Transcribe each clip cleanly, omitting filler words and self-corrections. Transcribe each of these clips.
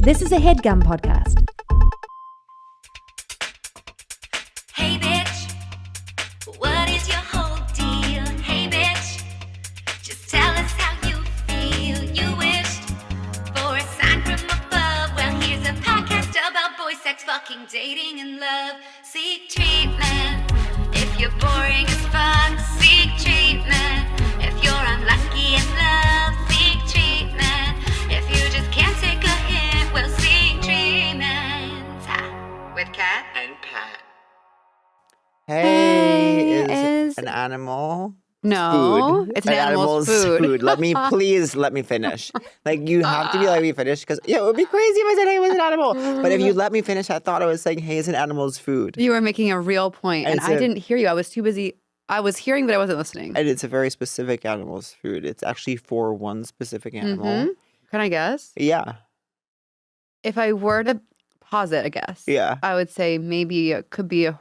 This is a Headgum podcast. Hey bitch, what is your whole deal? Hey bitch, just tell us how you feel. You wished for a sign from above. Well, here's a podcast about boy sex, fucking, dating, and love. Seek treatment if you're boring as fuck. Seek treatment if you're unlucky in love. Seek treatment if you just can't take a hint. Well, seek treatment with Kat and Pat. Hey, Is an animal No, food. it's an animal's food. Let me finish. Like, you have to be let me finish, because it would be crazy if I said, hey, it was an animal. But if you let me finish, I thought I was saying, hey, it's an animal's food. You were making a real point, and I didn't hear you. I was too busy. I was hearing, but I wasn't listening. And it's a very specific animal's food. It's actually for one specific animal. Mm-hmm. Can I guess? Yeah. If I were to posit a guess, I would say maybe it could be a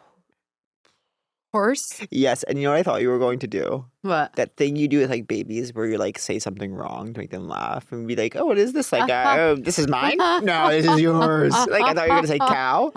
horse. Yes, and you know what I thought you were going to do? What? That thing you do with like babies where you like say something wrong to make them laugh and be like, oh, what is this? Like, oh, this is mine? No, this is yours. Like, I thought you were going to say cow.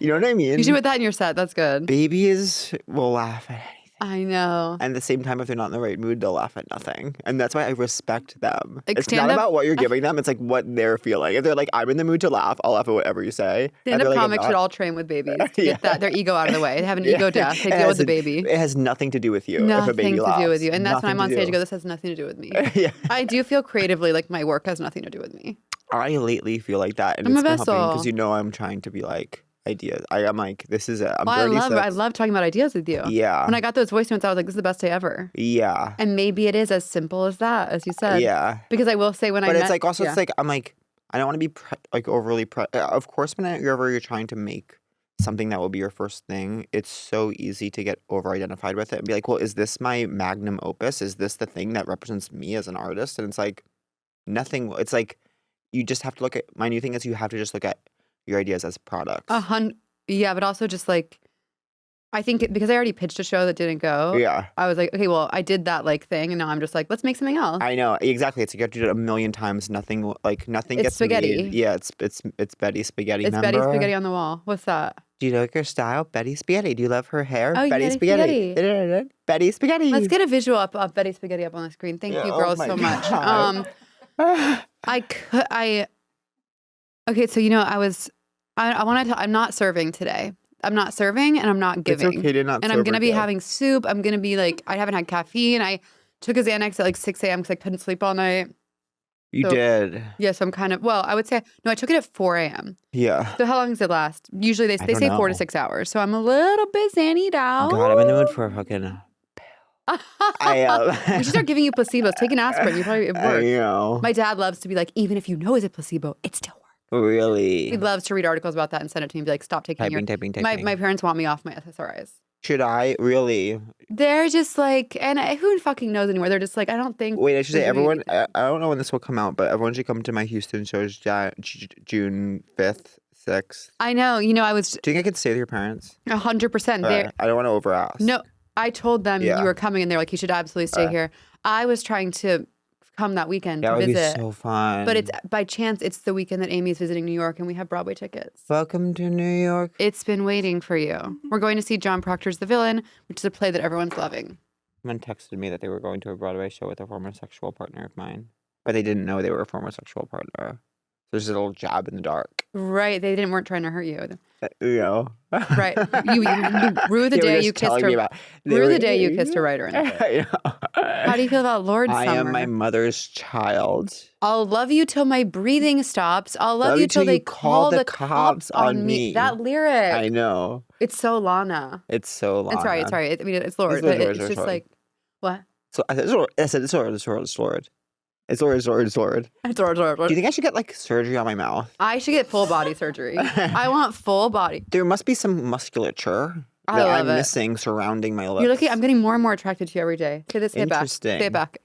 You know what I mean? You should put that in your set. That's good. Babies will laugh at anything. I know. And at the same time, if they're not in the right mood, they'll laugh at nothing. And that's why I respect them. Like, it's not about what you're giving them. It's like what they're feeling. If they're like, I'm in the mood to laugh, I'll laugh at whatever you say. Stand-up comics should all train with babies to get their ego out of the way. They have an ego death. They deal with the baby. It has nothing to do with you. Nothing if a baby laughs. to do with you. And that's when I'm on stage, I do. go, this has nothing to do with me. Yeah. I do feel creatively like my work has nothing to do with me. I lately feel like that. And I'm it's a been helping vessel. because I'm trying to be like, ideas. I'm like, this is it. I'm I 36. love talking about ideas with you. Yeah. When I got those voice notes, I was like, this is the best day ever. Yeah. And maybe it is as simple as that, as you said. Yeah. Because I will say But it's like also, it's like, I'm like, I don't want to be overly, of course, whenever you're trying to make something that will be your first thing, it's so easy to get over-identified with it and be like, well, is this my magnum opus? Is this the thing that represents me as an artist? And it's like, nothing, it's like, you just have to look at, my new thing is you have to just look at your ideas as products. Yeah, but also just like, I think because I already pitched a show that didn't go. Yeah. I was like, okay, well, I did that like thing, and now I'm just like, let's make something else. I know, exactly. It's like you have to do it a million times. Nothing gets spaghetti. made. Yeah, it's Betty Spaghetty. It's remember? Betty Spaghetty on the wall. What's that? Do you like her style? Betty Spaghetty. Do you love her hair? Oh, Betty Betty Spaghetti. Spaghetti. Betty Spaghetti. Let's get a visual of Betty Spaghetti up on the screen. Thank you, girls, so much. Okay, so I wanted to. I'm not serving today. I'm not serving, and I'm not giving. It's okay to not serve. And I'm gonna be having soup. I'm gonna be like, I haven't had caffeine. I took a Xanax at like 6 a.m. because I couldn't sleep all night. You did. Yeah, so I'm kind of, well, I would say, no, I took it at 4 a.m. Yeah. So how long does it last? Usually they say 4 to 6 hours. So I'm a little bit zannied out. God, I'm in the mood for a fucking We should start giving you placebos. Take an aspirin. It works. I know. My dad loves to be like, even if you know it's a placebo, it still works. Really? He loves to read articles about that and send it to me and be like, stop taking typing. My parents want me off my SSRIs. Should I? Really? They're just like, and who fucking knows anymore? They're just like, I don't think. Wait, I should say everyone, I don't know when this will come out, but everyone should come to my Houston shows June 5th, 6th. I know. Do you think I could stay with your parents? 100%. I don't want to over-ask. No, I told them you were coming and they're like, you should absolutely stay here. I was trying to come that weekend to visit. That would be so fun. But it's by chance, it's the weekend that Amy's visiting New York and we have Broadway tickets. Welcome to New York. It's been waiting for you. We're going to see John Proctor's The Villain, which is a play that everyone's loving. Someone texted me that they were going to a Broadway show with a former sexual partner of mine, but they didn't know they were a former sexual partner. So there's a little jab in the dark. Right. They weren't trying to hurt you. You know. Right. You rue the day you kissed her. Rue the day you kissed her writer in it. How do you feel about Lord Summer? I am my mother's child. I'll love you till my breathing stops. I'll love you till they call the cops on me. That lyric. I know. It's so Lana. It's so Lana. It's right. I mean, it's Lord, but it's just like, what? So I said it's Lord. It's Lord. It's Lord. Do you think I should get like surgery on my mouth? I should get full body surgery. I want full body. There must be some musculature that I'm missing surrounding my lips. You're looking. I'm getting more and more attracted to you every day. Say this. Say it back. Say it back.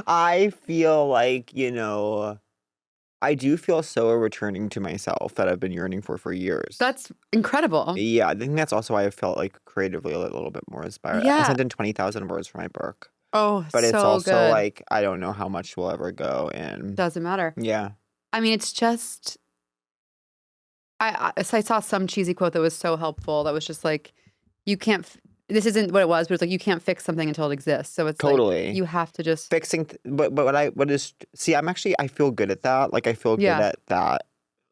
I feel like, I do feel so returning to myself that I've been yearning for years. That's incredible. Yeah, I think that's also why I felt like creatively a little bit more inspired. Yeah. I sent in 20,000 words for my book. Oh, but it's so also good. like I don't know how much will ever go, and Doesn't matter. yeah. I mean, it's just I saw some cheesy quote that was so helpful. That was just like, you can't. This isn't what it was, but it's like you can't fix something until it exists. So it's Totally. like you have to just Fixing, but I feel good at that. Like I feel good at that.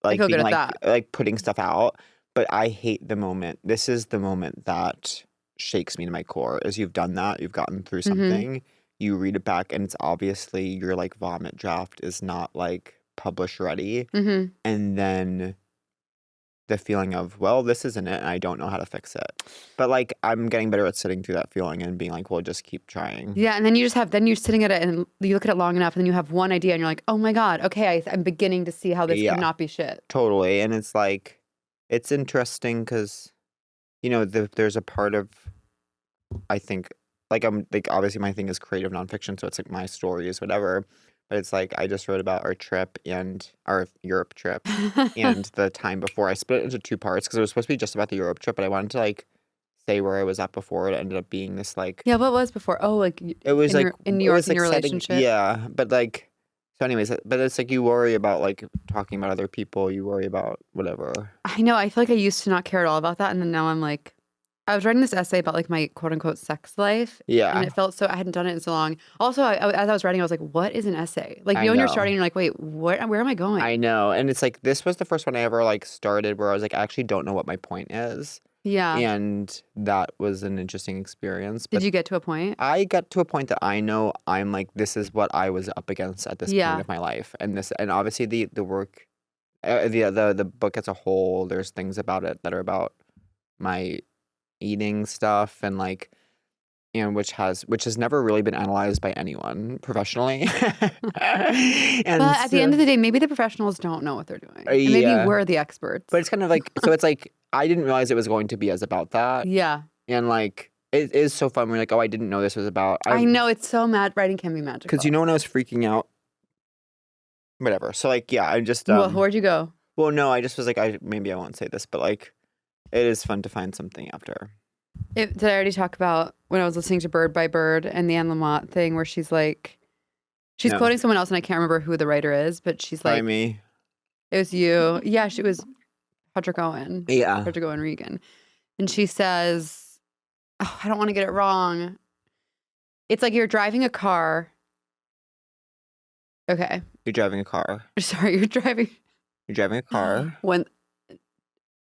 Like feel being good at that. like putting stuff out. But I hate the moment. This is the moment that shakes me to my core. Is you've done that, you've gotten through something, you read it back, and it's obviously your like vomit draft is not like publish ready, and then the feeling of, well, this isn't it, and I don't know how to fix it. But like I'm getting better at sitting through that feeling and being like, well, just keep trying. Yeah, and then you're sitting at it and you look at it long enough, and then you have one idea, and you're like, oh my god, okay, I'm beginning to see how this could not be shit. Totally, and it's like, it's interesting because, you know, there's a part of, I think, like I'm like obviously my thing is creative nonfiction, so it's like my stories, whatever. But it's like I just wrote about our trip and our Europe trip and the time before. I split it into 2 parts because it was supposed to be just about the Europe trip, but I wanted to like say where I was at before. It ended up being this like what was before? Oh, like it was like in New York in your relationship. Yeah, but like so anyways, but it's like you worry about like talking about other people, you worry about whatever. I know. I feel like I used to not care at all about that, and then now I'm like, I was writing this essay about like my quote unquote sex life. Yeah. And it felt so, I hadn't done it in so long. Also, as I was writing, I was like, what is an essay? Like, you know, when you're starting, you're like, wait, where am I going? I know. And it's like, this was the first one I ever like started where I was like, I actually don't know what my point is. Yeah. And that was an interesting experience. Did you get to a point? I got to a point that I know I'm like, this is what I was up against at this point of my life. And obviously the work, the book as a whole, there's things about it that are about my eating stuff and like, and which has never really been analyzed by anyone professionally. But at the end of the day, maybe the professionals don't know what they're doing. And maybe we're the experts. But it's kind of like, so it's like, I didn't realize it was going to be as about that. Yeah. And like, it is so fun. We're like, oh, I didn't know this was about. I know, it's so mad. Writing can be magical. Because you know when I was freaking out, whatever. So like, yeah, I just. Well, where'd you go? Well, no, I just was like, maybe I won't say this, but like, it is fun to find something after. Did I already talk about when I was listening to Bird by Bird and the Anne Lamott thing where she's like, she's quoting someone else and I can't remember who the writer is, but she's like, me. It was you. Yeah, she was Patrick Owen. Yeah. Patrick Owen Regan. And she says, oh, I don't want to get it wrong. It's like you're driving a car. Okay. You're driving a car. Sorry, you're driving a car.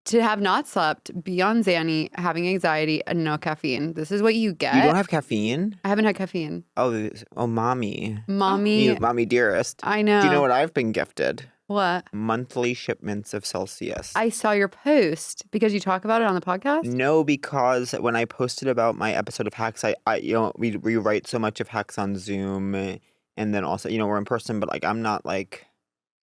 To have not slept, be on Xanny, having anxiety, and no caffeine. This is what you get. You don't have caffeine? I haven't had caffeine. Oh, mommy. Mommy dearest. I know. Do you know what I've been gifted? What? Monthly shipments of Celsius. I saw your post because you talk about it on the podcast? No, because when I posted about my episode of Hacks, we write so much of Hacks on Zoom, and then also, we're in person, but like I'm not like,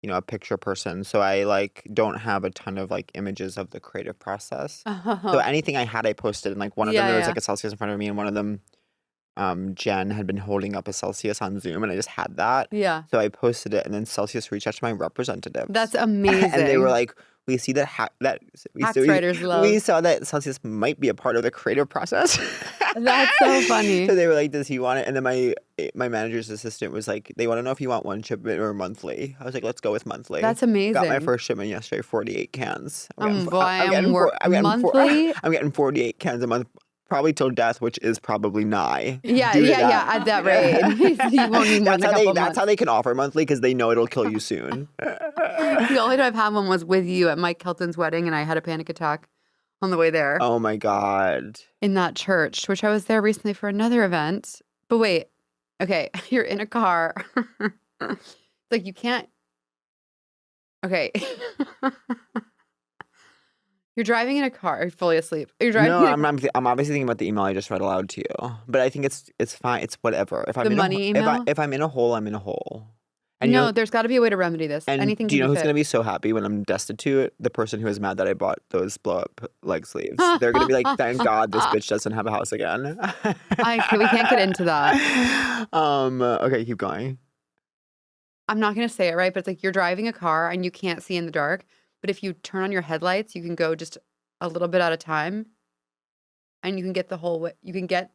a picture person, so I like don't have a ton of like images of the creative process. So anything I had, I posted, and like one of them there was like a Celsius in front of me, and one of them, Jen had been holding up a Celsius on Zoom, and I just had that. Yeah. So I posted it, and then Celsius reached out to my representatives. That's amazing. And they were like, we see that we saw that Celsius might be a part of the creative process. That's so funny. So they were like, does he want it? And then my manager's assistant was like, they want to know if you want one shipment or monthly. I was like, let's go with monthly. That's amazing. Got my first shipment yesterday, 48 cans. I'm getting 48 cans a month. Probably till death, which is probably nigh. Yeah, at that rate. You won't need more than a couple months. That's how they can offer monthly, because they know it'll kill you soon. The only time I've had one was with you at Mike Kelton's wedding, and I had a panic attack on the way there. Oh my God. In that church, which I was there recently for another event. But wait, okay, you're in a car. Like you can't. Okay. You're driving in a car. You're fully asleep. You're driving. No, I'm obviously thinking about the email I just read aloud to you. But I think it's fine. It's whatever. If I'm the money email. If I'm in a hole, I'm in a hole. And no, there's got to be a way to remedy this. And anything. Do you know who's going to be so happy when I'm destitute? The person who is mad that I bought those blow up leg sleeves. They're going to be like, thank God this bitch doesn't have a house again. We can't get into that. Okay, keep going. I'm not going to say it right, but it's like you're driving a car and you can't see in the dark. But if you turn on your headlights, you can go just a little bit at a time, and you can get the whole way. You can get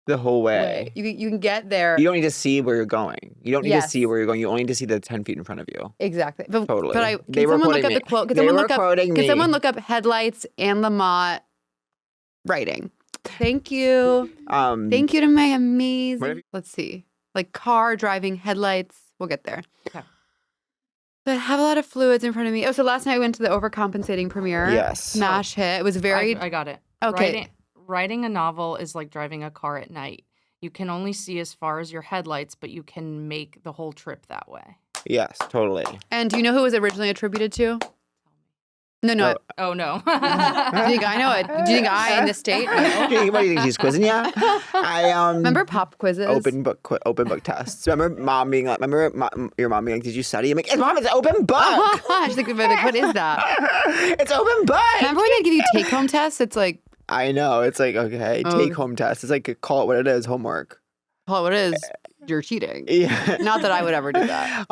The whole way. You can get there. You don't need to see where you're going. You don't need to see Yes. where you're going. You only need to see the 10 feet in front of you. Exactly. But, Totally. But They can were someone look quoting up me. the quote? They were quoting Can me. someone look up headlights and Lamont writing? Thank you. Thank you to my amazing. Let's see. Like car driving headlights. We'll get there. Okay. But I have a lot of fluids in front of me. Oh, so last night I went to the Overcompensating premiere. Yes. Smash hit. It was very. I got it. Okay. Writing a novel is like driving a car at night. You can only see as far as your headlights, but you can make the whole trip that way. Yes, totally. And do you know who it was originally attributed to? No. Oh, no. Do you think I know it? Do you think I in this state? No. What do you think she's quizzing you? I Remember pop quizzes? open book tests. Remember mom being like, your mom being like, did you study? I'm like, Mom, it's open book. She's like, what is that? It's open book. Remember when they give you take-home tests? It's like, I know. It's like, okay, take home test. It's like, call it what it is, homework. oh, it is. You're cheating. Yeah. Not that I would ever do that.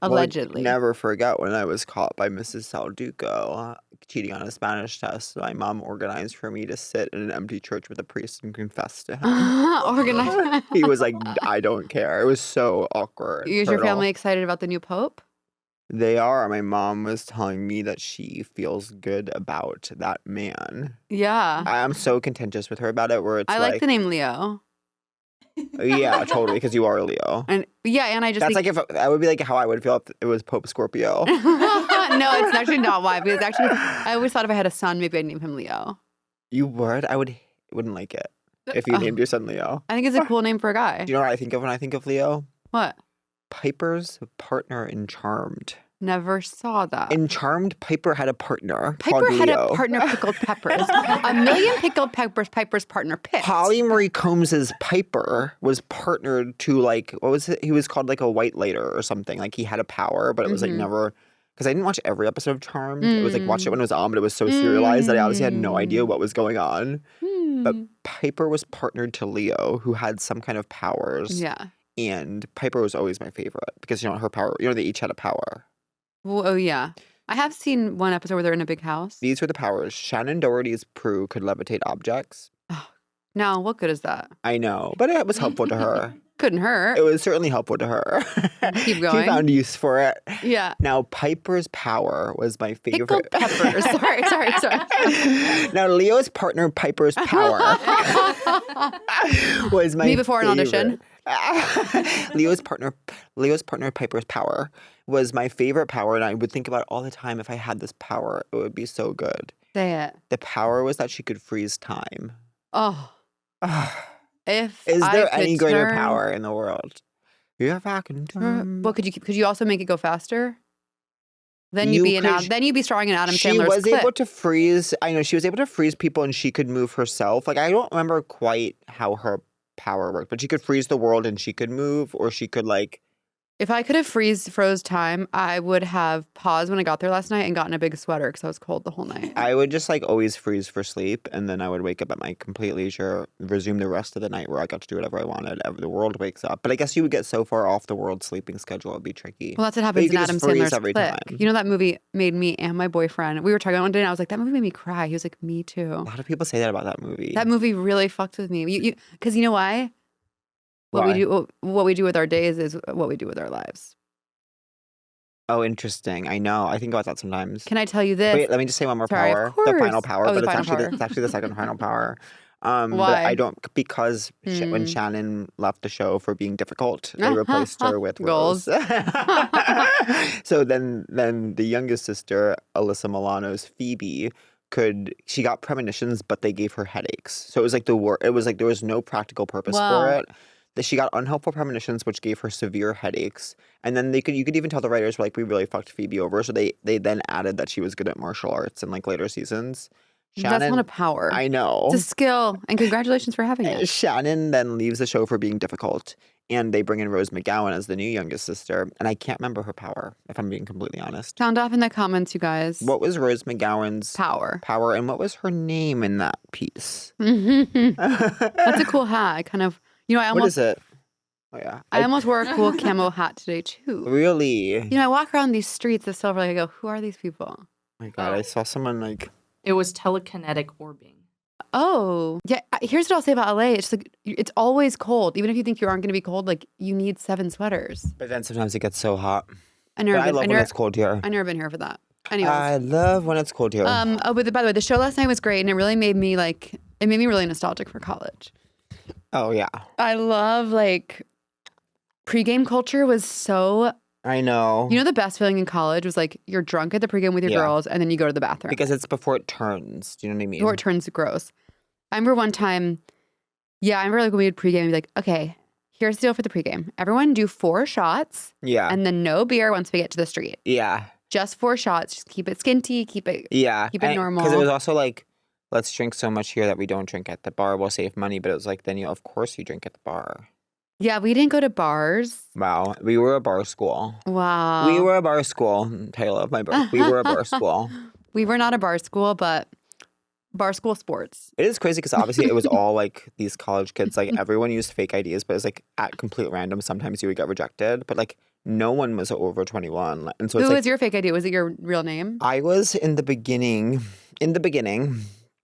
Allegedly. Never forget when I was caught by Mrs. Salduco cheating on a Spanish test. My mom organized for me to sit in an empty church with a priest and confess to him. Organized. He was like, I don't care. It was so awkward. Is your family excited about the new pope? They are. My mom was telling me that she feels good about that man. Yeah. I'm so contentious with her about it, where it's I like the name Leo. Yeah, totally, because you are a Leo. And I just That's think... like if that would be like how I would feel if it was Pope Scorpio. No, it's actually not why. Because actually, I always thought if I had a son, maybe I'd name him Leo. You would? Wouldn't like it if you named your son Leo. I think it's a cool name for a guy. Do you know what I think of when I think of Leo? What? Piper's partner in Charmed. Never saw that. In Charmed, Piper had a partner. Piper called had Leo. a partner, Pickled Peppers. A million pickled peppers, Piper's partner picked. Holly Marie Combs's Piper was partnered to like, what was it? He was called like a white lighter or something. Like he had a power, but it was like never, because I didn't watch every episode of Charmed. It was like watch it when it was on, but it was so serialized that I obviously had no idea what was going on. But Piper was partnered to Leo, who had some kind of powers. Yeah. And Piper was always my favorite because, her power, they each had a power. Well, oh, yeah. I have seen one episode where they're in a big house. These were the powers. Shannon Doherty's Prue could levitate objects. Now, what good is that? I know, but it was helpful to her. Couldn't hurt. It was certainly helpful to her. Keep going. She found use for it. Yeah. Now, Piper's power was my favorite. Pickled peppers. sorry. Now, Leo's partner, Piper's power, was my Me before an audition. Leo's partner, Piper's power was my favorite power, and I would think about it all the time. If I had this power, it would be so good. Say it. The power was that she could freeze time. Oh. If Is I there could any greater turn- power in the world? If I can turn. Well, could you also make it go faster? Then you'd be starring in Adam She Sandler's was clip. able to freeze. I know she was able to freeze people, and she could move herself. Like I don't remember quite how her power worked, but she could freeze the world, and she could move, or she could like. If I could have froze time, I would have paused when I got there last night and gotten a big sweater because I was cold the whole night. I would just like always freeze for sleep, and then I would wake up at my complete leisure, resume the rest of the night where I got to do whatever I wanted. The world wakes up, but I guess you would get so far off the world sleeping schedule, it'd be tricky. Well, that's what But you happens in could Adam just freeze Sandler's every Click. time. You know that movie made me and my boyfriend. We were talking about one day, and I was like, "That movie made me cry." He was like, "Me too." A lot of people say that about that movie. That movie really fucked with me. Because you know why? What we do with our days is what we do with our lives. Oh, interesting. I know. I think about that sometimes. Can I tell you this? Wait, let me just say one more Sorry, power. of course. The final power, Oh, but the final power. it's actually the second final power. Why? But I don't, because when Shannon left the show for being difficult, they replaced her with Goals. Rose. So then the youngest sister, Alyssa Milano's Phoebe, she got premonitions, but they gave her headaches. So it was like there was no practical purpose for it. That she got unhelpful premonitions, which gave her severe headaches. And then you could even tell the writers were like, we really fucked Phoebe over. So they then added that she was good at martial arts in like later seasons. That's not a power. I know. It's a skill, and congratulations for having it. Shannon then leaves the show for being difficult, and they bring in Rose McGowan as the new youngest sister, and I can't remember her power, if I'm being completely honest. Sound off in the comments, you guys. What was Rose McGowan's power, and what was her name in that piece? That's a cool hat. I kind of, what is it? Oh yeah, I almost wore a cool camo hat today too. Really? I walk around these streets of Silver Lake. I go, who are these people? Oh my God, I saw someone like. It was telekinetic orbing. Oh, yeah. Here's what I'll say about LA. It's like it's always cold. Even if you think you aren't going to be cold, like you need 7 sweaters. But then sometimes it gets so hot. I never But I been, love when it's cold here. I never been here for that. Anyways, I love when it's cold here. oh, but by the way, the show last night was great, and it really made me really nostalgic for college. Oh yeah. I love like pregame culture was so. I know. You know, the best feeling in college was like you're drunk at the pregame with your girls, and then you go to the bathroom Because it's before it turns. Do you know what I mean? before it turns gross. I remember one time. Yeah, I remember like when we would pregame, we'd be like, okay, here's the deal for the pregame. Everyone do 4 shots, Yeah. and then no beer once we get to the street. Yeah. Just 4 shots. Just keep it skinty. Keep it normal. Because it was also like, let's drink so much here that we don't drink at the bar. We'll save money. But it was like, then of course you drink at the bar. Yeah, we didn't go to bars. Wow. We were a bar school. Wow. We were a bar school. Title of my book. We were a bar school. We were not a bar school, but bar school sports. It is crazy because obviously it was all like these college kids. Like everyone used fake IDs, but it was like at complete random. Sometimes you would get rejected, but like no one was over 21. And so it's Who like, was your fake ID? Was it your real name? I was in the beginning.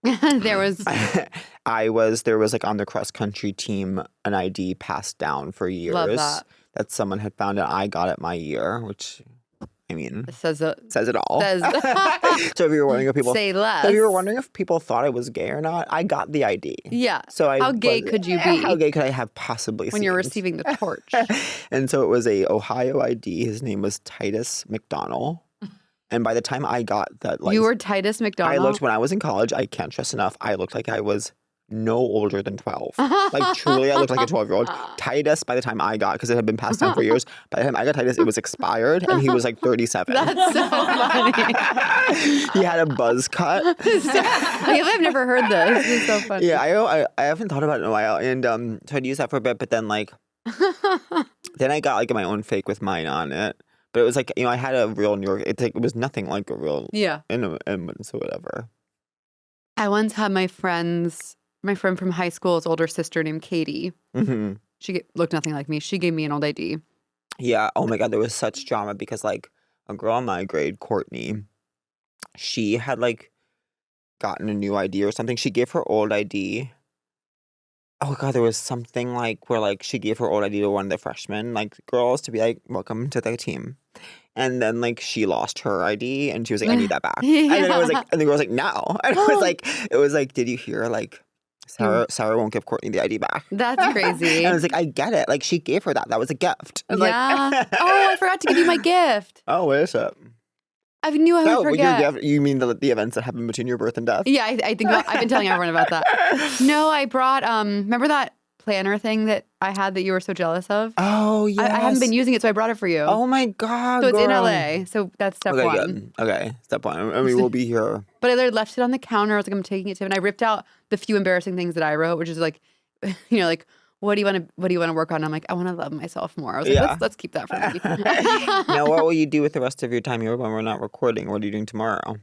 There was. There was like on the cross country team an ID passed down for years Love that. someone had found, and I got it my year, which I mean Says says it all. Says So if you were wondering if people say less. so if you were wondering if people thought I was gay or not, I got the ID. Yeah. So How gay could you be? How gay could I have possibly when you're seemed? receiving the torch? And so it was a Ohio ID. His name was Titus McDonald. And by the time I got that, like, You were Titus McDonald. I looked when I was in college. I can't stress enough. I looked like I was no older than 12. Like truly, I looked like a 12-year-old. Titus, by the time I got, because it had been passed down for years, by the time I got Titus, it was expired, and he was like 37. That's so funny. He had a buzz cut. I've never heard this. This is so funny. Yeah, I haven't thought about it in a while, and so I'd use that for a bit, but then like, then I got like my own fake with mine on it. But it was like, I had a real New York. It was nothing like a real. Yeah. And so whatever. I once had my friend from high school's older sister named Katie. Mm-hmm. She looked nothing like me. She gave me an old ID. Yeah. Oh my God, there was such drama because like a girl in my grade, Courtney, she had like gotten a new ID or something. She gave her old ID. Oh God, there was something like where like she gave her old ID to one of the freshmen like girls to be like, welcome to the team. And then like she lost her ID and she was like, I need that back. Yeah. And then it was like, and the girl was like, no. And it was like, did you hear like Sarah won't give Courtney the ID back? That's crazy. And I was like, I get it. Like she gave her that. That was a gift. And, Yeah. Like, Oh, I forgot to give you my gift. oh, what is it? I knew I would Oh, forget. your gift, you mean the events that happened between your birth and death? Yeah, I think I've been telling everyone about that. No, I brought remember that planner thing that I had that you were so jealous of? Oh, yes. I haven't been using it, so I brought it for you. Oh my God, so it's in girl. LA. So that's step Okay, one. good. Okay, step one. And we will be here. But I left it on the counter. I was like, I'm taking it to him. And I ripped out the few embarrassing things that I wrote, which is like, like, what do you want to work on? I'm like, I want to love myself more. I was like, Yeah. let's keep that for me. Now, what will you do with the rest of your time here when we're not recording? What are you doing tomorrow?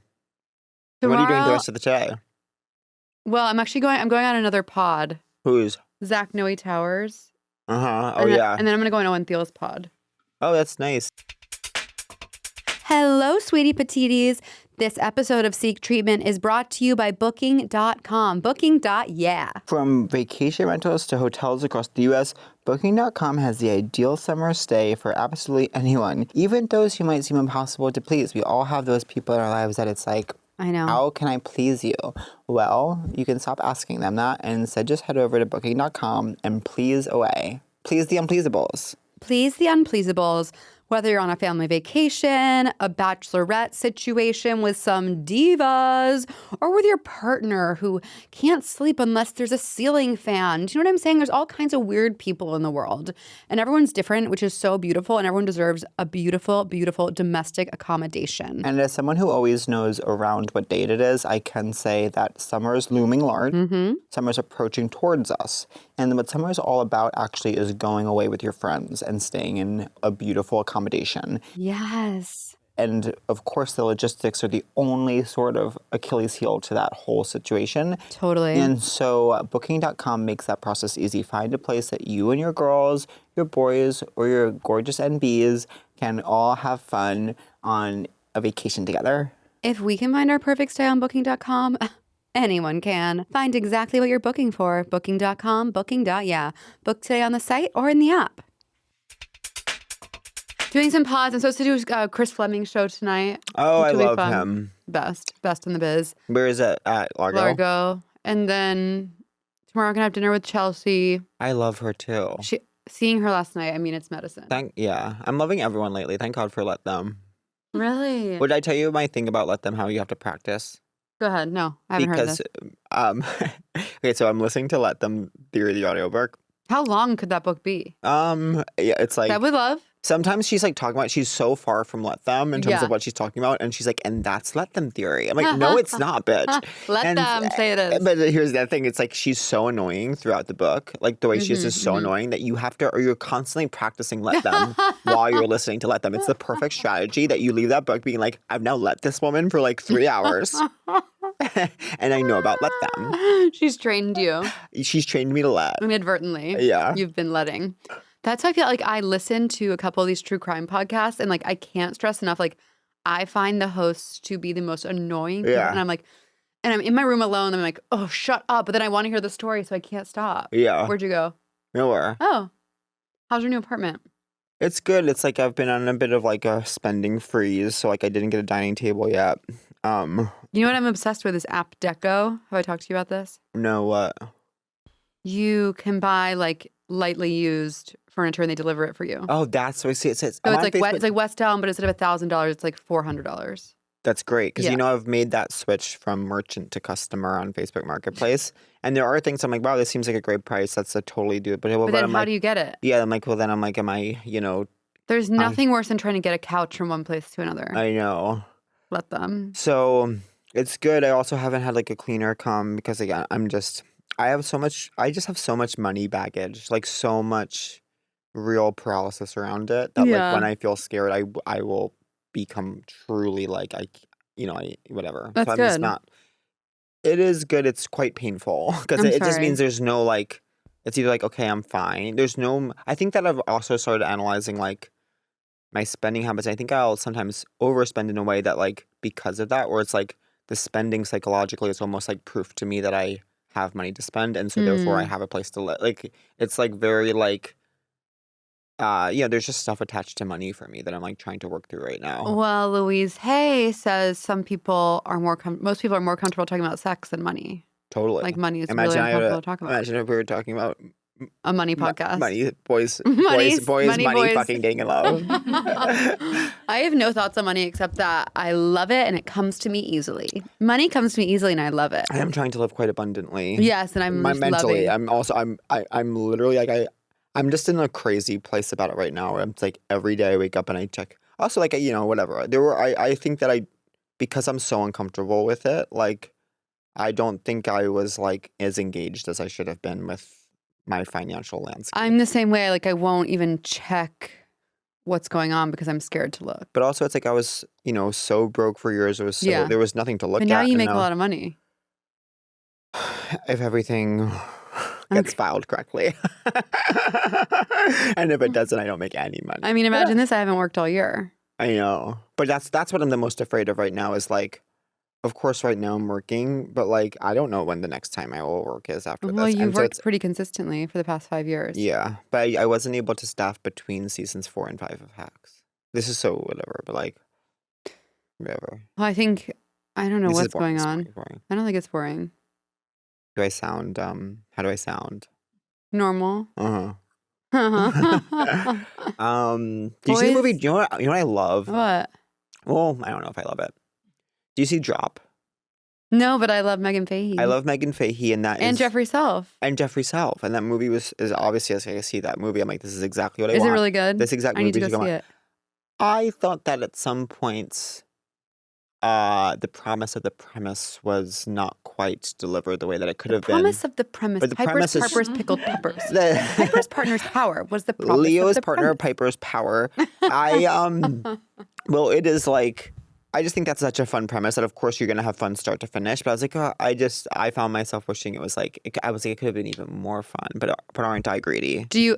What are you doing the rest of the day? Well, I'm going on another pod. Who's? Zach Noe Towers. Uh-huh. Oh, And then- yeah. And then I'm going to go on Owen Thiel's pod. Oh, that's nice. Hello, sweetie patities. This episode of Seek Treatment is brought to you by Booking.com. Booking.yeah. From vacation rentals to hotels across the U.S., Booking.com has the ideal summer stay for absolutely anyone, even those who might seem impossible to please. We all have those people in our lives that it's like, I know. how can I please you? Well, you can stop asking them that and instead just head over to Booking.com and please away. Please the unpleasables. Please the unpleasables. Whether you're on a family vacation, a bachelorette situation with some divas, or with your partner who can't sleep unless there's a ceiling fan. Do you know what I'm saying? There's all kinds of weird people in the world. And everyone's different, which is so beautiful. And everyone deserves a beautiful, beautiful domestic accommodation. And as someone who always knows around what date it is, I can say that summer is looming large. Mm-hmm. Summer's approaching towards us. And what summer is all about actually is going away with your friends and staying in a beautiful accommodation. Yes. And of course, the logistics are the only sort of Achilles heel to that whole situation. Totally. And so Booking.com makes that process easy. Find a place that you and your girls, your boys, or your gorgeous NBs can all have fun on a vacation together. If we can find our perfect stay on Booking.com, Anyone can. Find exactly what you're booking for. Booking.com, booking.yeah. Book today on the site or in the app. Doing some pods. I'm supposed to do Chris Fleming's show tonight. Oh, which I will be love fun. him. Best in the biz. Where is it? At Largo? Largo. And then tomorrow I'm going to have dinner with Chelsea. I love her too. Seeing her last night, I mean, it's medicine. I'm loving everyone lately. Thank God for Let Them. Really? Would I tell you my thing about Let Them, how you have to practice? Go ahead. No, I haven't heard Because, this. okay, so I'm listening to Let Them Theory, the audiobook. How long could that book be? Yeah, it's like... I would love. Sometimes she's like talking about, she's so far from Let Them in terms of what she's talking about. And she's like, and that's Let Them theory. I'm like, no, it's not, bitch. Let them say it is. But here's the thing. It's like, she's so annoying throughout the book. Like the way she is so annoying that you have to, or you're constantly practicing Let Them while you're listening to Let Them. It's the perfect strategy that you leave that book being like, I've now let this woman for like 3 hours. And I know about Let Them. She's trained you. She's trained me to let. Inadvertently. Yeah. You've been letting. That's how I feel like I listen to a couple of these true crime podcasts and like I can't stress enough. Like I find the hosts to be the most annoying people. Yeah. And I'm like, and I'm in my room alone. And I'm like, oh, shut up. But then I want to hear the story, so I can't stop. Yeah. Where'd you go? Nowhere. Oh, how's your new apartment? It's good. It's like I've been on a bit of like a spending freeze. So like I didn't get a dining table yet. You know what I'm obsessed with is App Deco. Have I talked to you about this? No, what? You can buy like lightly used furniture and they deliver it for you. Oh, that's what I see. It says. So it's like West Elm, but instead of $1,000, it's like $400. That's great because Yeah. I've made that switch from merchant to customer on Facebook Marketplace, and there are things I'm like, wow, this seems like a great price. That's a totally do. But But then I'm how like, do you get it? yeah, I'm like, well, then I'm like, am I, There's nothing worse than trying to get a couch from one place to another. I know. Let them. So it's good. I also haven't had like a cleaner come because again, I just have so much money baggage, like so much real paralysis around it that Yeah. like when I feel scared, I will become truly like whatever. That's So I'm just good. not. It is good. It's quite painful because I'm it just sorry. means there's no like. It's either like okay, I'm fine. There's no. I think that I've also started analyzing like my spending habits. I think I'll sometimes overspend in a way that like because of that, where it's like the spending psychologically is almost like proof to me that I have money to spend, and so therefore I have a place to live. Like it's like very like. There's just stuff attached to money for me that I'm like trying to work through right now. Well, Louise Hay says most people are more comfortable talking about sex than money. Totally. Like money is really uncomfortable to talk about. Imagine if we were talking about A money podcast. money, boys, Money, money, boys. fucking getting in love. I have no thoughts on money except that I love it and it comes to me easily. Money comes to me easily and I love it. I am trying to live quite abundantly. Yes, and I'm just mentally. loving. I'm literally like I'm just in a crazy place about it right now. Where I'm like every day I wake up and I check. Also, like whatever. I think that because I'm so uncomfortable with it. Like I don't think I was like as engaged as I should have been with my financial landscape. I'm the same way. Like I won't even check what's going on because I'm scared to look. But also, it's like I was so broke for years. There was nothing to look But at. now you and make a lot of money. if everything gets filed correctly. And if it doesn't, I don't make any money. I mean, imagine this. I haven't worked all year. I know. But that's what I'm the most afraid of right now is like, of course, right now I'm working, but like, I don't know when the next time I will work is after Well, this. you've And so worked pretty consistently for the past 5 years. yeah, but I wasn't able to staff between seasons 4 and 5 of Hacks. This is so whatever, but like, whatever. Well, I don't know This is what's boring, going it's on. boring, boring. I don't think it's boring. Do I sound, how do I sound? Normal. Uh-huh. What? Do you see the movie? Boys- You know what I love? Well, I don't know if I love it. Do you see Drop? No, but I love Megan Fahey. I love Megan Fahey, and that and is Jeffrey Self. and Jeffrey Self, and that movie is obviously as I see that movie, I'm like, this is exactly what I Is want. it really good? This exact I need to movie go should see on. it. I thought that at some points, the promise of the premise was not quite delivered the way that it could have Promise of the premise. But the Piper's premise is- Harper's pickled peppers. been. Piper's partner's power was the promise Leo's of the partner, premise. Piper's power. Well, it is like, I just think that's such a fun premise that of course you're gonna have fun start to finish. But I was like, I found myself wishing it was like, I was like, it could have been even more fun. But aren't I greedy? Do you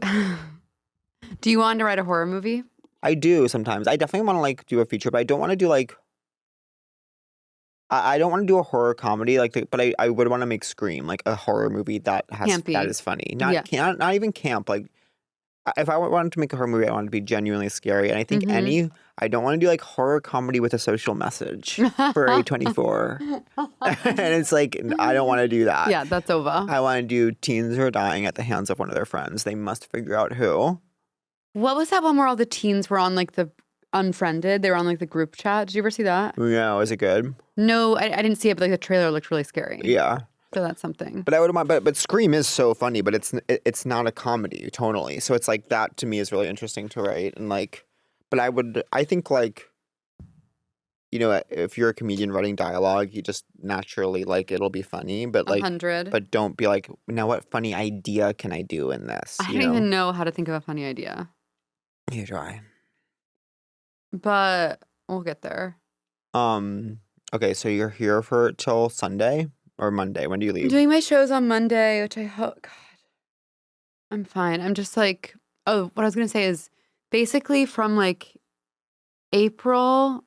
want to write a horror movie? I do sometimes. I definitely want to like do a feature, but I don't want to do like. I don't want to do a horror comedy but I would want to make Scream, like a horror movie that Campy. is funny. Yeah. Not even camp. Like if I wanted to make a horror movie, I want it to be genuinely scary. And I think Mhm. I don't want to do like horror comedy with a social message for A24. And it's like I don't want to do that. Yeah, that's over. I want to do teens who are dying at the hands of one of their friends. They must figure out who. What was that one where all the teens were on like the Unfriended? They were on like the group chat. Did you ever see that? No, is it good? No, I didn't see it, but like the trailer looked really scary. Yeah. So that's something. But I would want, but Scream is so funny, but it's not a comedy tonally. So it's like that to me is really interesting to write, and like, but I think like, you know, if you're a comedian writing dialogue, you just naturally like it'll be funny, but like, 100. but don't be like, now what funny idea can I do in this? I You don't know? even know how to think of a funny idea, You try. but we'll get there. Okay, so you're here for till Sunday or Monday. When do you I'm leave? doing my shows on Monday, which I hope. God, I'm fine. I'm just like, oh, what I was gonna say is basically from like April,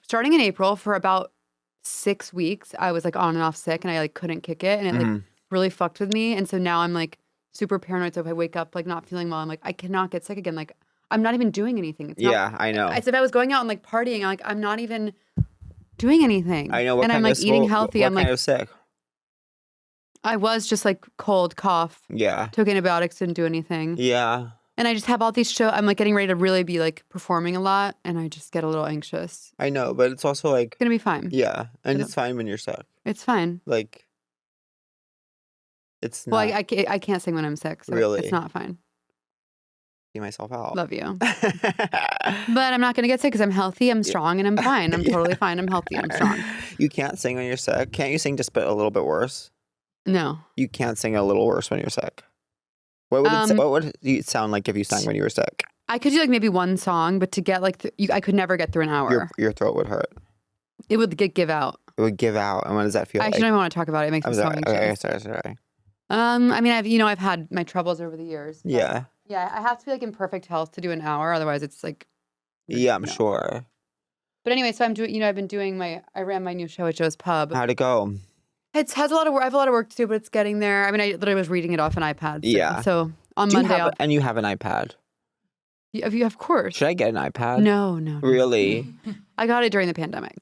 starting in April for about 6 weeks, I was like on and off sick, and I like couldn't kick it, and it like Mhm. really fucked with me. And so now I'm like super paranoid. So if I wake up like not feeling well, I'm like I cannot get sick again. Like I'm not even doing anything. It's not, Yeah, I know. as if I was going out and like partying. I'm not even doing anything. I know. What and I'm kind like of, eating what- healthy. What I'm kind like of sick? I was just like cold, cough, Yeah. took antibiotics, didn't do anything. Yeah. And I just have all these shows. I'm like getting ready to really be like performing a lot, and I just get a little anxious. I know, but it's also like, It's gonna be fine. yeah, and I it's fine when you're sick. It's fine. Like, it's Well, not. I can't sing when I'm sick, so Really? it's not fine. See myself out. Love you. But I'm not going to get sick because I'm healthy, I'm strong, and I'm fine. I'm totally fine. I'm healthy. I'm strong. You can't sing when you're sick. Can't you sing just but a little bit worse? No. You can't sing a little worse when you're sick. What would what would it sound like if you sang when you were sick? I could do like maybe one song, but to get like, I could never get through an hour. Your throat would hurt. It would give out. It would give out. And what does that feel I like? actually don't even want to talk about it. It makes I'm me so sorry. anxious. Okay, sorry. I mean, I've had my troubles over the years. but Yeah. Yeah, I have to be like in perfect health to do an hour. Otherwise, it's like. Yeah, I'm no. sure. But anyway, so I'm doing. I've been doing I ran my new show at Joe's Pub. How'd it go? It has a lot of work. I have a lot of work to do, but it's getting there. I mean, I literally was reading it off an iPad. So, Yeah. So on Do you Monday, have and you have an iPad. of course. Should I get an iPad? No. Really? I got it during the pandemic.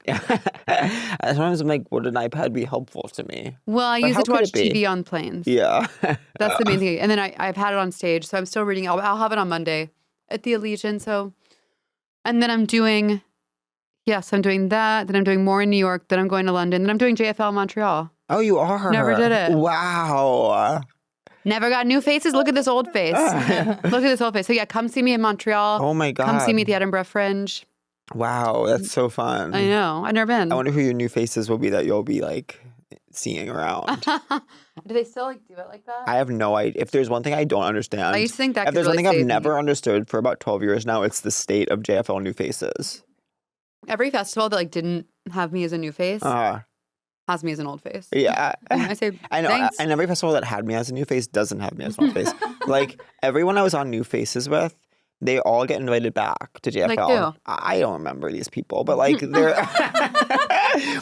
Sometimes I'm like, would an iPad be helpful to me? Well, I But use how it to could watch it be? TV on planes. Yeah. That's the main thing. And then I've had it on stage, so I'm still reading. I'll have it on Monday at the Elysian. So, and then I'm doing that. Then I'm doing more in New York. Then I'm going to London. Then I'm doing JFL Montreal. Oh, you are? Never did it. Wow. Never got new faces. Look at this old face. Look at this old face. So yeah, come see me in Montreal. Oh my God. Come see me at the Edinburgh Fringe. Wow, that's so fun. I know. I've never been. I wonder who your new faces will be that you'll be like seeing around. Do they still like do it like that? I have no idea. If there's one thing I don't understand, I used to think that if could there's really one thing I've save me. never understood for about 12 years now, it's the state of JFL new faces. Every festival that like didn't have me as a new face has me as an old face. Yeah. And I say I know. thanks. And every festival that had me as a new face doesn't have me as an old face. Like everyone I was on New Faces with, they all get invited back to JFL. Like who? I don't remember these people, but like they're.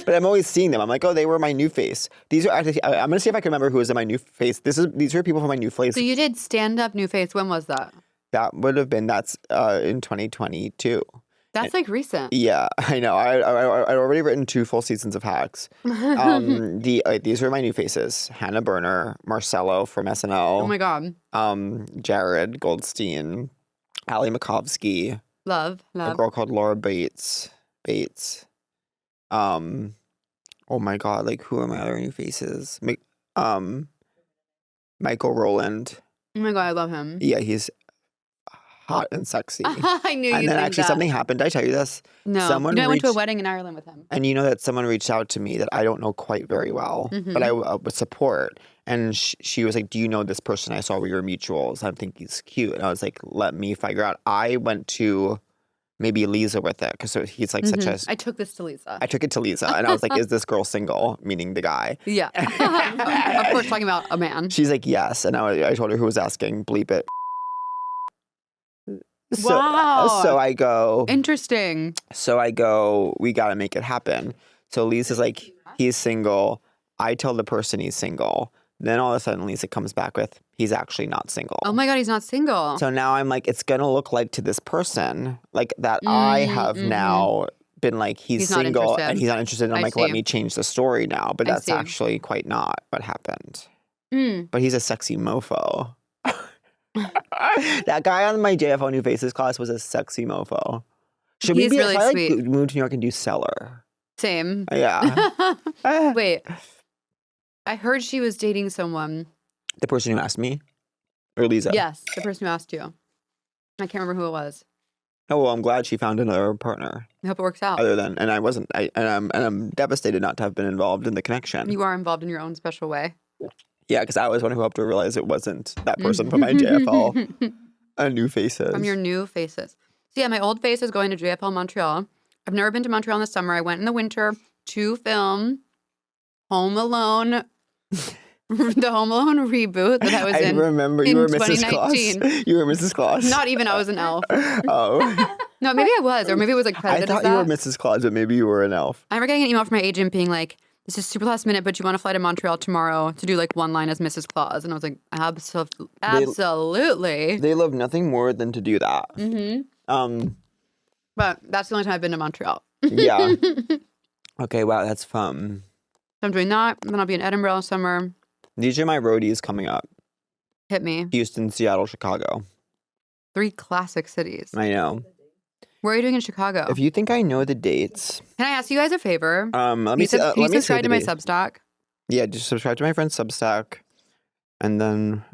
But I'm always seeing them. I'm like, oh, they were my new face. These are. I'm gonna see if I can remember who was in my new face. These are people from my new face. So you did stand up new face. When was that? That would have been in 2022. That's like recent. Yeah, I know. I'd already written 2 full seasons of Hacks. These are my new faces: Hannah Berner, Marcello from SNL. Oh my God. Jared Goldstein, Ali Makovsky, Love. a girl called Laura Bates. Oh my God, like who are my other new faces? Michael Rowland. Oh my God, I love him. Yeah, he's hot and sexy. I knew And you'd then think actually that. something happened. Did I tell you this? No. someone I went to a reached- wedding in Ireland with him. And you know that someone reached out to me that I don't know quite very well, Mhm. but I would support. And she was like, do you know this person I saw we were mutuals? I think he's cute. And I was like, let me figure out. I went to maybe Lisa with it because he's like such a... I took this to Lisa. I took it to Lisa and I was like, is this girl single? Meaning the guy. Yeah. Of course, talking about a man. She's like, yes. And I told her who was asking, bleep it. Wow. So I go, Interesting. we got to make it happen. So Lisa's like, he's single. I tell the person he's single. Then all of a sudden Lisa comes back with, he's actually not single. Oh my God, he's not single. So now I'm like, it's going to look like to this person, like that I have now been like, he's not single interested. and he's not interested. And I'm I like, let see. me change the story now. But I that's see. actually quite not what happened. Mm. But he's a sexy mofo. That guy on my JFO New Faces class was a sexy mofo. Should we He's be really should I, sweet. like, move to New York and do Cellar? Same. Yeah. Wait. I heard she was dating someone. The person who asked me? Or Lisa? Yes, the person who asked you. I can't remember who it was. Oh, well, I'm glad she found another partner. I hope it works out. Other than, and I wasn't, and I'm devastated not to have been involved in the connection. You are involved in your own special way. Yeah, because I was one who helped her realize it wasn't that person from my JFL. New Faces. From your new faces. So yeah, my old face is going to JFL Montreal. I've never been to Montreal in the summer. I went in the winter to film Home Alone, the Home Alone reboot that I was in. I remember you in were Mrs. Claus. 2019. You were Mrs. Claus. Not even, I was an elf. Oh. No, maybe I was, or maybe it was like I credited thought as you were that. Mrs. Claus, but maybe you were an elf. I remember getting an email from my agent being like, this is super last minute, but you want to fly to Montreal tomorrow to do like one line as Mrs. Claus. And I was like, absolutely. They love nothing more than to do that. But that's the only time I've been to Montreal. Yeah. Okay, wow, that's fun. So I'm doing that. Then I'll be in Edinburgh all summer. These are my roadies coming up. Hit me. Houston, Seattle, Chicago. 3 classic cities. I know. Where are you doing in Chicago? If you think I know the dates, Can I ask you guys a favor? let Can me you see. can you Let me see subscribe the to my date. Substack? Yeah, just subscribe to my friend's Substack, and then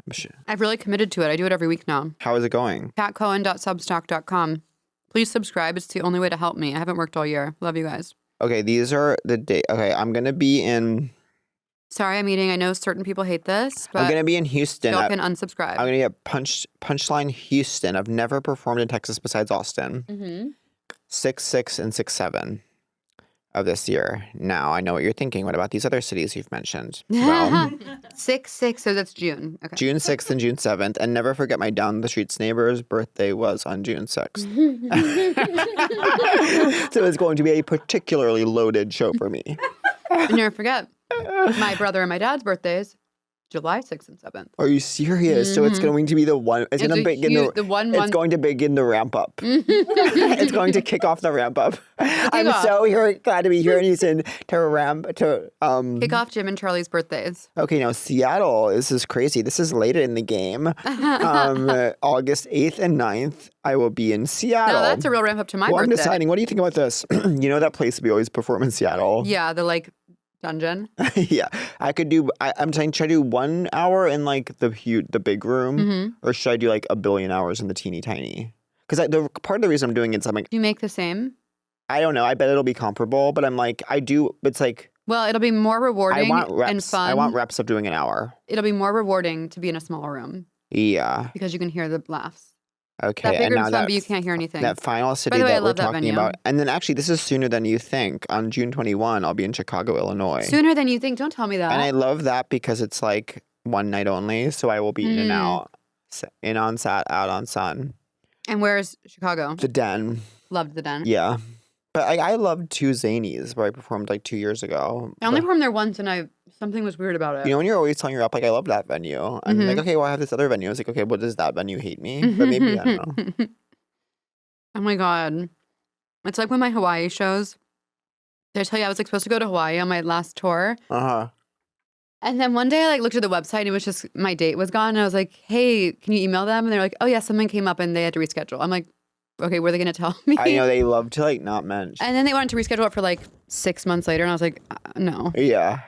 I've really committed to it. I do it every week now. how is it going? patcohen.substack.com. Please subscribe. It's the only way to help me. I haven't worked all year. Love you guys. Okay, these are the date. Okay, I'm gonna be in. Sorry, I'm eating. I know certain people hate this, I'm but gonna be in Houston. y'all I- can unsubscribe. I'm gonna get Punchline Houston. I've never performed in Texas besides Austin. Mm-hmm. 6/6 and 6/7 of this year. Now I know what you're thinking. What about these other cities you've mentioned? Well, 6/6, so that's June. Okay. June 6th and June 7th. And never forget my down the street's neighbor's birthday was on June 6th. So it's going to be a particularly loaded show for me. And never forget, my brother and my dad's birthdays, July 6th and 7th. Are you serious? So it's going to be the one. It's going to begin It's going to begin the ramp up. It's going to kick off the ramp up. I'm off. so glad to be here in Houston to Kick off Jim and Charlie's birthdays. Okay, now Seattle. This is crazy. This is later in the game. August 8th and 9th, I will be in Seattle. No, that's a real ramp up to my well, birthday. I'm deciding. What do you think about this? You know that place we always perform in Seattle? Yeah, the like dungeon. Yeah. I could do. I'm trying to do 1 hour in like the big room, or should I do like a billion hours in the teeny tiny? Because the part of the reason I'm doing it is I'm like, Do you make the same? I don't know. I bet it'll be comparable, but I'm like, I do. It's like Well, it'll be more I rewarding want reps. and fun. I want reps of doing an hour. It'll be more rewarding to be in a smaller room Yeah. because you can hear the laughs. Okay. That big and room's now fun, but you can't hear anything. that final city the way, I that we're love that talking venue. about. And then actually, this is sooner than you think. On June 21, I'll be in Chicago, Illinois. Sooner than you think. Don't tell me that. And I love that because it's like one night only. So I will be in and out. In on Sat, out on Sun. And where's Chicago? The Den. Loved the Den. Yeah. But I loved Two Zanies where I performed like 2 years ago. I only performed there once, and something was weird about it. You know when you're always telling your rep, like, I love that venue. I'm like, okay, well, I have this other venue. I was like, okay, well, does that venue hate me? But maybe, I don't know. Oh my God. It's like when my Hawaii shows. Did I tell you I was like supposed to go to Hawaii on my last tour? Uh-huh. And then one day I like looked at the website and it was just my date was gone. And I was like, hey, can you email them? And they're like, oh yeah, something came up and they had to reschedule. I'm like, okay, were they going to tell me? I know they love to like not mention. And then they wanted to reschedule it for like 6 months later. And I was like, no. Yeah.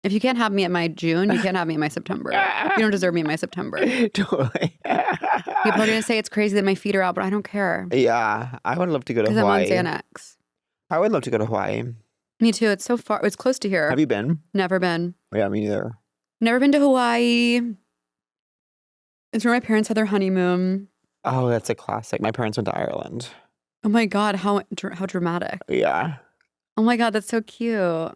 If you can't have me at my June, you can't have me in my September. You don't deserve me in my September. Totally. People are going to say it's crazy that my feet are out, but I don't care. Yeah. I would love to go to Because I'm on Hawaii. Xanax. I would love to go to Hawaii. Me too. It's so far. It's close to here. Have you been? Never been. Yeah, me neither. Never been to Hawaii. It's where my parents had their honeymoon. Oh, that's a classic. My parents went to Ireland. Oh my God, how dramatic. Yeah. Oh my God, that's so cute.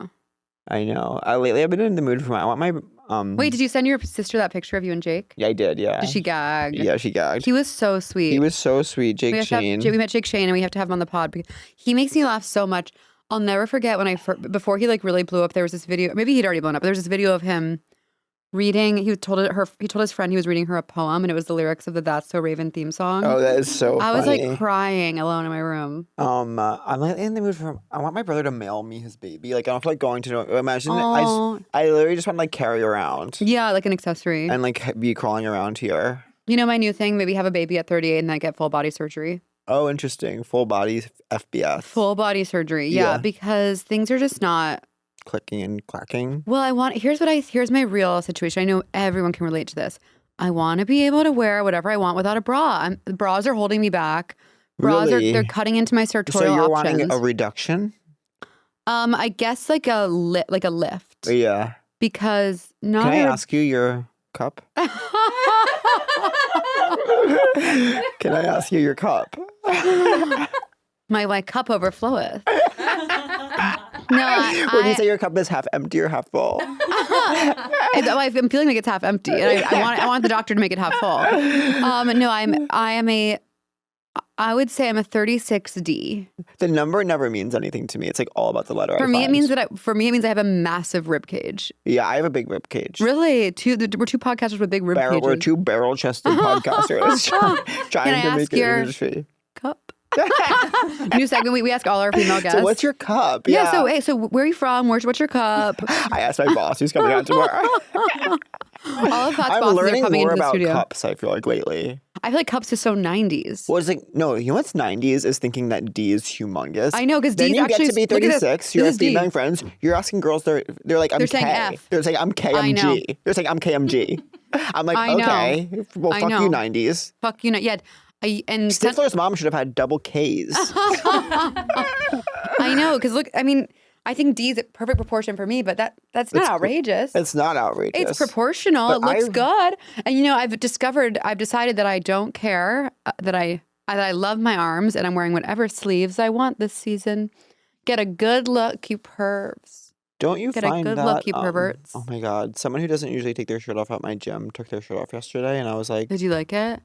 I know. Lately, I've been in the mood for I want my Wait, did you send your sister that picture of you and Jake? Yeah, I did. Yeah. Did she gag? Yeah, she gagged. He was so sweet. He was so sweet, Jake we Shane. met Jake Shane, and we have to have him on the pod because he makes me laugh so much. I'll never forget when before he like really blew up. There was this video. Maybe he'd already blown up. But there was this video of him reading. He told his friend he was reading her a poem, and it was the lyrics of the "That's So Raven" theme song. Oh, that is so I was funny. like crying alone in my room. I'm like in the mood for. I want my brother to mail me his baby. Like I don't feel like going to. Imagine Oh. I literally just want to like carry around Yeah, like an accessory. and like be crawling around here. You know my new thing? Maybe have a baby at 38 and then get full body surgery. Oh, interesting. Full body FBS. Full body surgery, yeah, Yeah. because things are just not. Clicking and clacking. Well, here's my real situation. I know everyone can relate to this. I want to be able to wear whatever I want without a bra. Bras are holding me back. Bras Really? they're cutting into my sartorial So you're options. wanting a reduction? I guess like a lift Yeah. because not. Can I every- ask you your cup? Can I ask you your cup? my cup overfloweth. No, Would you say your cup is half empty or half full? I'm feeling like it's half empty, and I want the doctor to make it half full. No, I would say I'm a 36D. The number never means anything to me. It's like all about the letter. For me, it means I have a massive rib cage. Yeah, I have a big rib cage. Really, we're two podcasters with big rib cages. We're two barrel-chested podcasters trying to ask make it your- industry. Cup. New segment. We ask all our female guests. So what's your cup? Yeah. So where are you from? What's your cup? I asked my boss who's coming out tomorrow. All of Pat's I'm bosses are learning coming more into the about studio. cups, I feel like, lately. I feel like cups is so 90s. Well, it's like, no, you know what's 90s is thinking that D is humongous. I know, because Then D's you actually get to be look at this. 36, you're This a is D. female friends, you're asking girls, they're like, I'm They're K. saying F. They're saying, I'm I know. KMG. They're saying, I'm KMG. I'm like, I know. okay, well, I fuck know. you, 90s. Fuck you know. Yeah. And Stifler's mom should have had double Ks. I know, because look, I mean, I think D is a perfect proportion for me, but that's not outrageous. It's not outrageous. It's proportional. But It looks good. And you know, I've decided that I don't care, that I love my arms, and I'm wearing whatever sleeves I want this season. Get a good look, you pervs. Don't you Get a find good that? look, you perverts. Oh my God. Someone who doesn't usually take their shirt off at my gym took their shirt off yesterday, and I was like, Did you like it?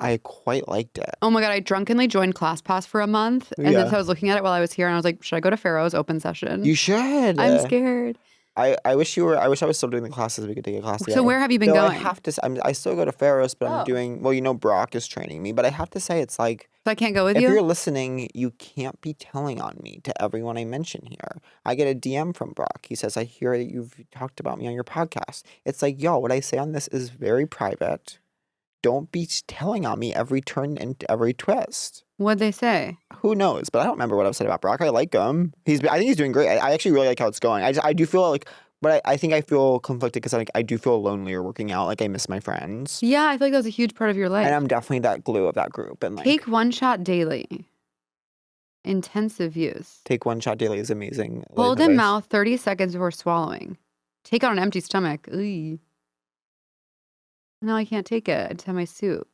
I quite liked it. Oh my God, I drunkenly joined ClassPass for a month. And Yeah. then so I was looking at it while I was here, and I was like, should I go to Pharaoh's open session? You should. I'm scared. I wish I was still doing the classes. We could take a class together. So where have you been Though going? I have to. I still go to Pharaoh's, but Oh. I'm doing. Well, you know, Brock is training me, but I have to say, it's like So I can't go with if you? you're listening, you can't be telling on me to everyone I mention here. I get a DM from Brock. He says, "I hear that you've talked about me on your podcast." It's like, yo, what I say on this is very private. Don't be telling on me every turn and every twist. What'd they say? Who knows? But I don't remember what I've said about Brock. I like him. I think he's doing great. I actually really like how it's going. I do feel like, but I think I feel conflicted because I do feel lonelier working out. Like I miss my friends. Yeah, I feel like that was a huge part of your life. And I'm definitely that glue of that group. And like, Take one shot daily. Intensive use. take one shot daily is amazing. Hold Life in advice. mouth 30 seconds before swallowing. Take on an empty stomach. Ugh. No, I can't take it. I just have my soup.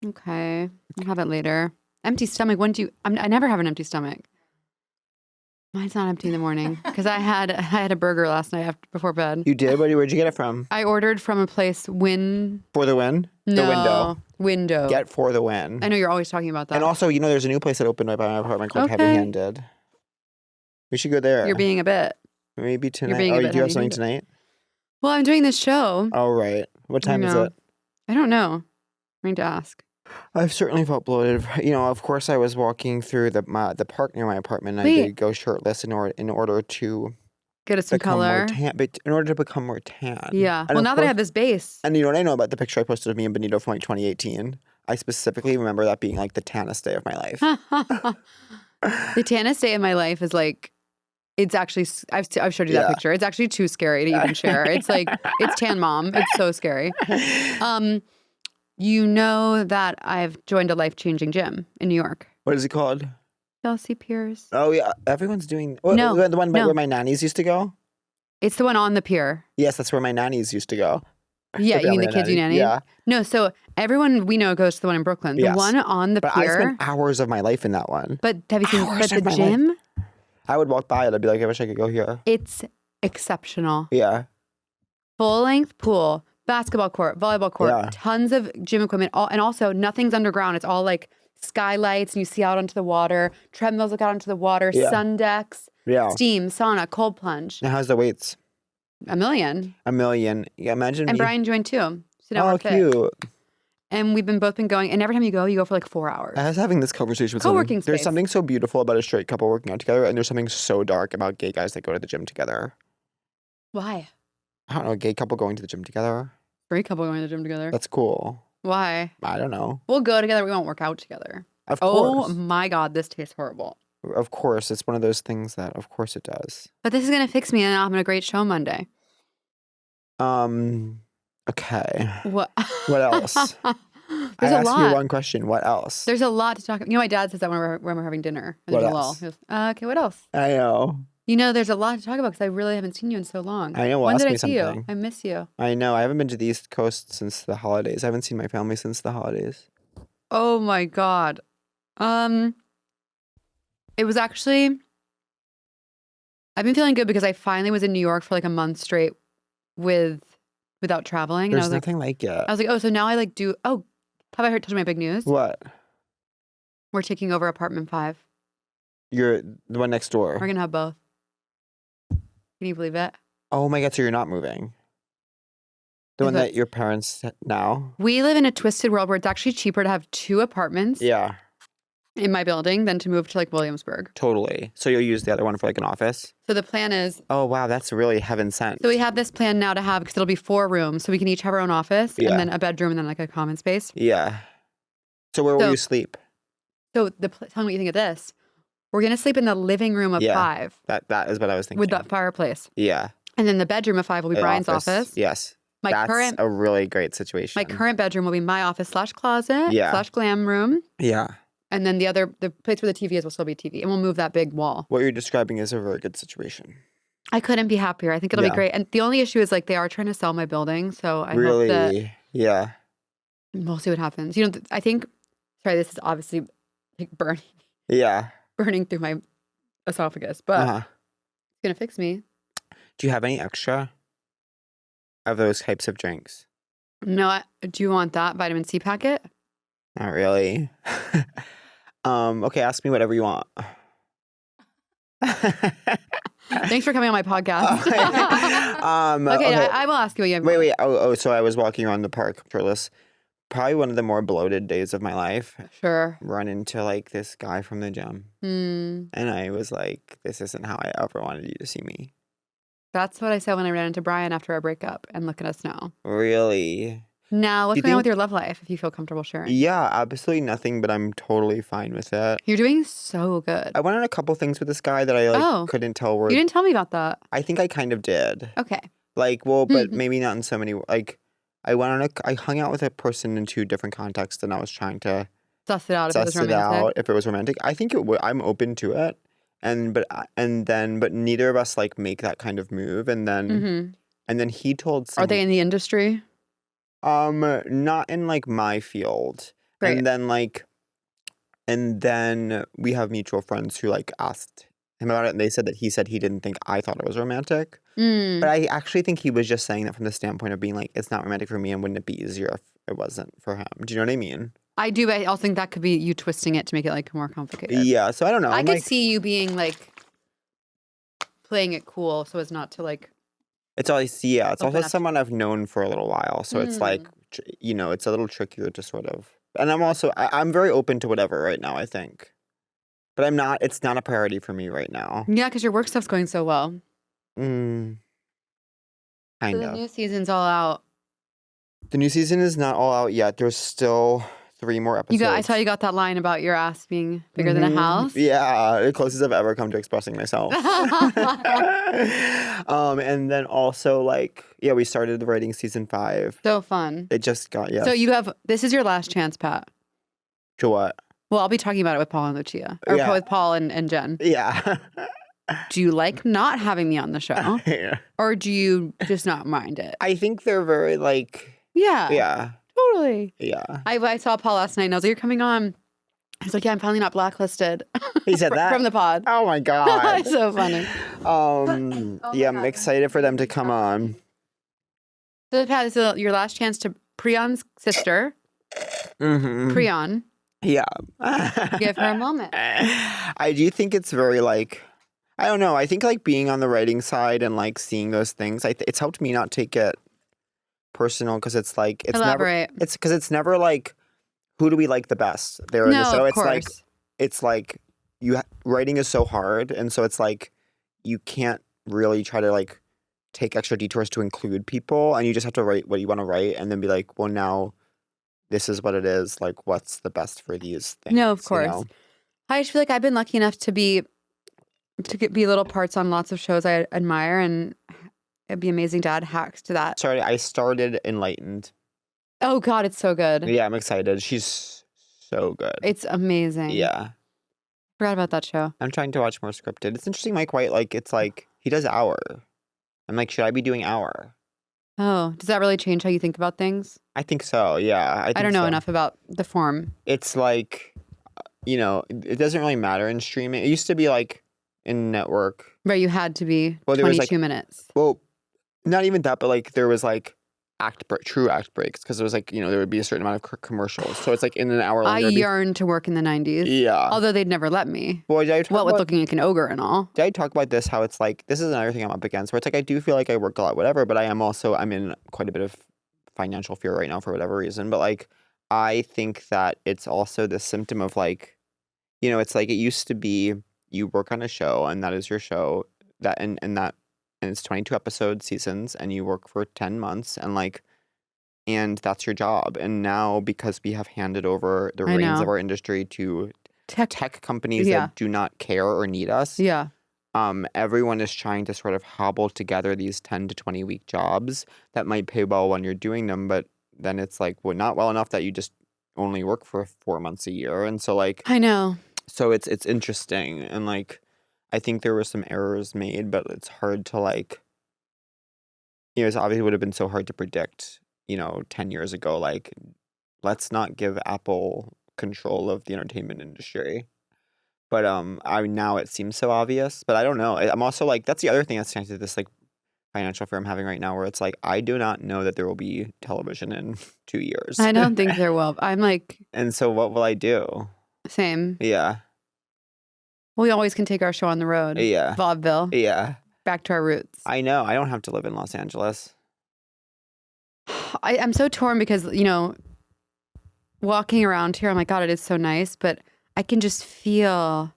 Okay. I'll have it later. Empty stomach. I never have an empty stomach. Mine's not empty in the morning because I had a burger last night before bed. You did? Where'd you get it from? I ordered from a place, For the win? The No, window. Window. Get for the win. I know you're always talking about that. And also, you know, there's a new place that opened right by my apartment called Okay. Heavy Handed. We should go there. You're being a bit. Maybe tonight. being a Oh, bit do you have something heavy-handed. tonight? Well, I'm doing this show. Oh, right. What time is know. it? I don't know. I need to ask. I've certainly felt bloated. You know, of course, I was walking through the park near my apartment. And I Wait. did go shirtless in order to Get us some become more color. tan. But in order to become more tan. Yeah. And Well, of now that I course- have this base. And you know what I know about the picture I posted of me and Benito from like 2018? I specifically remember that being like the tannest day of my life. The tannest day in my life is like, it's actually, I've showed you that Yeah. picture. It's actually too scary to even share. It's like, it's tan mom. It's so scary. You know that I've joined a life-changing gym in New York. What is it called? Chelsea Piers. Oh, yeah. Everyone's doing. No, The one no. where my nannies used to go? It's the one on the pier. Yes, that's where my nannies used to go. Yeah, you mean family the kids you nanny? Yeah. No, so everyone we know goes to the one in Brooklyn. The Yes. one on the But I pier. spent hours of my life in that one. But have you seen Hours but of the my life. gym? I would walk by it. I'd be like, I wish I could go here. It's exceptional. Yeah. full-length pool, basketball court, volleyball court, Yeah. tons of gym equipment, and also nothing's underground. It's all like skylights, and you see out onto the water. Treadmills look out onto the water. Yeah. Sun decks, Yeah. steam, sauna, cold plunge. Now, how's the weights? $1 million. $1 million. Yeah, imagine And me. Brian joined too. So now Oh, we're fit. cute. And we've both been going. And every time you go for like 4 hours. I was having this conversation with Co-working someone. There's space. something so beautiful about a straight couple working out together, and there's something so dark about gay guys that go to the gym together. Why? I don't know, a gay couple going to the gym together. Straight couple going to the gym together. That's cool. Why? I don't know. We'll go together. We won't work out together. Of Oh course. my God, this tastes horrible. Of course. It's one of those things that, of course, it does. But this is going to fix me, and I'm having a great show Monday. Okay. What? What else? There's I a asked lot. you one question. What else? There's a lot to talk about. You know, my dad says that when we're having dinner. And What there's a lull. else? He goes, okay, what else? I know. You know, there's a lot to talk about because I really haven't seen you in so long. I know. Well, When ask did I me see you? something. I miss you. I know. I haven't been to the East Coast since the holidays. I haven't seen my family since the holidays. Oh my God. It was actually, I've been feeling good because I finally was in New York for like a month straight without traveling. And There's I was nothing like it. like, oh, so now I like do, oh, have I told you my big news? What? We're taking over apartment 5. You're the one next door. We're going to have both. Can you believe it? Oh my God, so you're not moving. The Is one what? that your parents now? We live in a twisted world where it's actually cheaper to have 2 apartments Yeah, in my building than to move to like Williamsburg. totally. So you'll use the other one for like an office? So the plan is, Oh wow, that's really heaven sent. so we have this plan now to have, because it'll be 4 rooms. So we can each have our own office Yeah. and then a bedroom and then like a common space. Yeah. So where will So- you sleep? So tell me what you think of this. We're going to sleep in the living room of Yeah. 5 That is what I was thinking. with that fireplace. Yeah. And then the bedroom of 5 will be An Brian's office. Yes. My That's current a really great situation. my current bedroom will be my office / closet Yeah. / glam room. Yeah. And then the place where the TV is will still be TV. And we'll move that big wall. What you're describing is a very good situation. I couldn't be happier. I think it'll Yeah. be great. And the only issue is like they are trying to sell my building. So I Really? hope that Yeah. we'll see what happens. You know, I think, sorry, this is obviously like Yeah. burning through my esophagus, but Uh-huh. it's going to fix me. Do you have any extra of those types of drinks? No, do you want that vitamin C packet? Not really. Okay, ask me whatever you want. Thanks for coming on my podcast. okay, I will ask you what you have. Wait. So I was walking around the park, shirtless. Probably one of the more bloated days of my life. Sure. Run into like this guy from the gym. Hmm. And I was like, this isn't how I ever wanted you to see me. That's what I said when I ran into Brian after our breakup. And look at us now. Really? Now, what's Do you going on with think- your love life if you feel comfortable sharing? Yeah, absolutely nothing, but I'm totally fine with it. You're doing so good. I went on a couple things with this guy that I Oh. couldn't tell were. You didn't tell me about that. I think I kind of did. Okay. Like, well, but Mhm. maybe not in so many. Like, I hung out with a person in 2 different contexts, and I was trying to Suss it out if it was suss it romantic. out if it was romantic. I think it would. I'm open to it, but neither of us like make that kind of move. And then he told some. Are they in the industry? Not in like my field. Great. And then we have mutual friends who like asked him about it, and they said that he said he didn't think I thought it was romantic. Mm. But I actually think he was just saying that from the standpoint of being like, it's not romantic for me, and wouldn't it be easier if it wasn't for him? Do you know what I mean? I do, but I also think that could be you twisting it to make it like more complicated. Yeah. So I don't know. I I'm could like, see you being like playing it cool so as not to like. it's always It's open also up. someone I've known for a little while, so it's like it's a little trickier to sort of. And I'm also I'm very open to whatever right now. I think, but I'm not. It's not a priority for me right now. Yeah, because your work stuff's going so well. Kind So the of. new season's all out. The new season is not all out yet. There's still 3 more episodes. I saw you got that line about your ass being bigger than a Mhm. house. Yeah, the closest I've ever come to expressing myself. And then also we started writing season 5. So fun. It just got So you have, this is your last chance, Pat. to what? Well, I'll be talking about it with Paul and Lucia. Or Yeah. with Paul and Jen. Yeah. Do you like not having me on the show? Yeah. Or do you just not mind it? I think they're very Yeah. yeah. Totally. Yeah. I saw Paul last night and I was like, you're coming on. I was like, yeah, I'm finally not blacklisted. He said that? From the pod. Oh my God. So funny. Yeah, I'm excited for them to come on. So this is your last chance to Prion's sister, Mm-hmm. Prion. Yeah. Give her a moment. I do think it's very like, I don't know. I think like being on the writing side and like seeing those things, it's helped me not take it personal because it's like Elaborate. it's never like who do we like the best there in the No, show. of It's like writing is so hard, and so it's like you can't really try to like take extra detours to include people, and you just have to write what you want to write, and then be like, well, now this is what it is. Like, what's the best for these things? No, of you course. know? I just feel like I've been lucky enough to be little parts on lots of shows I admire, and it'd be amazing to add hacks to that. Sorry, I started Enlightened. Oh God, it's so good. Yeah, I'm excited. She's so good. It's amazing. Yeah. Forgot about that show. I'm trying to watch more scripted. It's interesting, Mike White, like, it's like, he does Hour. I'm like, should I be doing Hour? Oh, does that really change how you think about things? I think so, yeah. I don't know so. enough about the form. It's like, you know, it doesn't really matter in streaming. It used to be like in network. Right, you had to be Well, there was, 22 minutes. Well, not even that, but like there was like true act breaks because it was like, you know, there would be a certain amount of commercials. So it's like in an hour long. I yearned to work in the 90s. Yeah. Although they'd never let me. Boy, What with looking like an ogre and all. Did I talk about this? How it's like, this is another thing I'm up against where it's like, I do feel like I work a lot, whatever, but I'm in quite a bit of financial fear right now for whatever reason. But like, I think that it's also the symptom of like, you know, it's like it used to be you work on a show and that is your show that, and it's 22 episode seasons and you work for 10 months and like, and that's your job. And now because we have handed over the reins of our industry to tech companies that do not care or need us. Yeah. Everyone is trying to sort of hobble together these 10 to 20 week jobs that might pay well when you're doing them, but then it's like, well, not well enough that you just only work for 4 months a year. And so like, I know. So it's interesting. And like, I think there were some errors made, but it's hard to like, you know, it obviously would have been so hard to predict, you know, 10 years ago, like, let's not give Apple control of the entertainment industry. But now it seems so obvious, but I don't know. I'm also like, that's the other thing that's connected to this like financial fear I'm having right now where it's like, I do not know that there will be television in 2 years. I don't think there will. I'm like. And so what will I do? Same. Yeah. We always can take our show on the road. Yeah. Vaudeville. Yeah. Back to our roots. I know. I don't have to live in Los Angeles. I'm so torn because, you know, walking around here, I'm like, God, it is so nice, but I can just feel.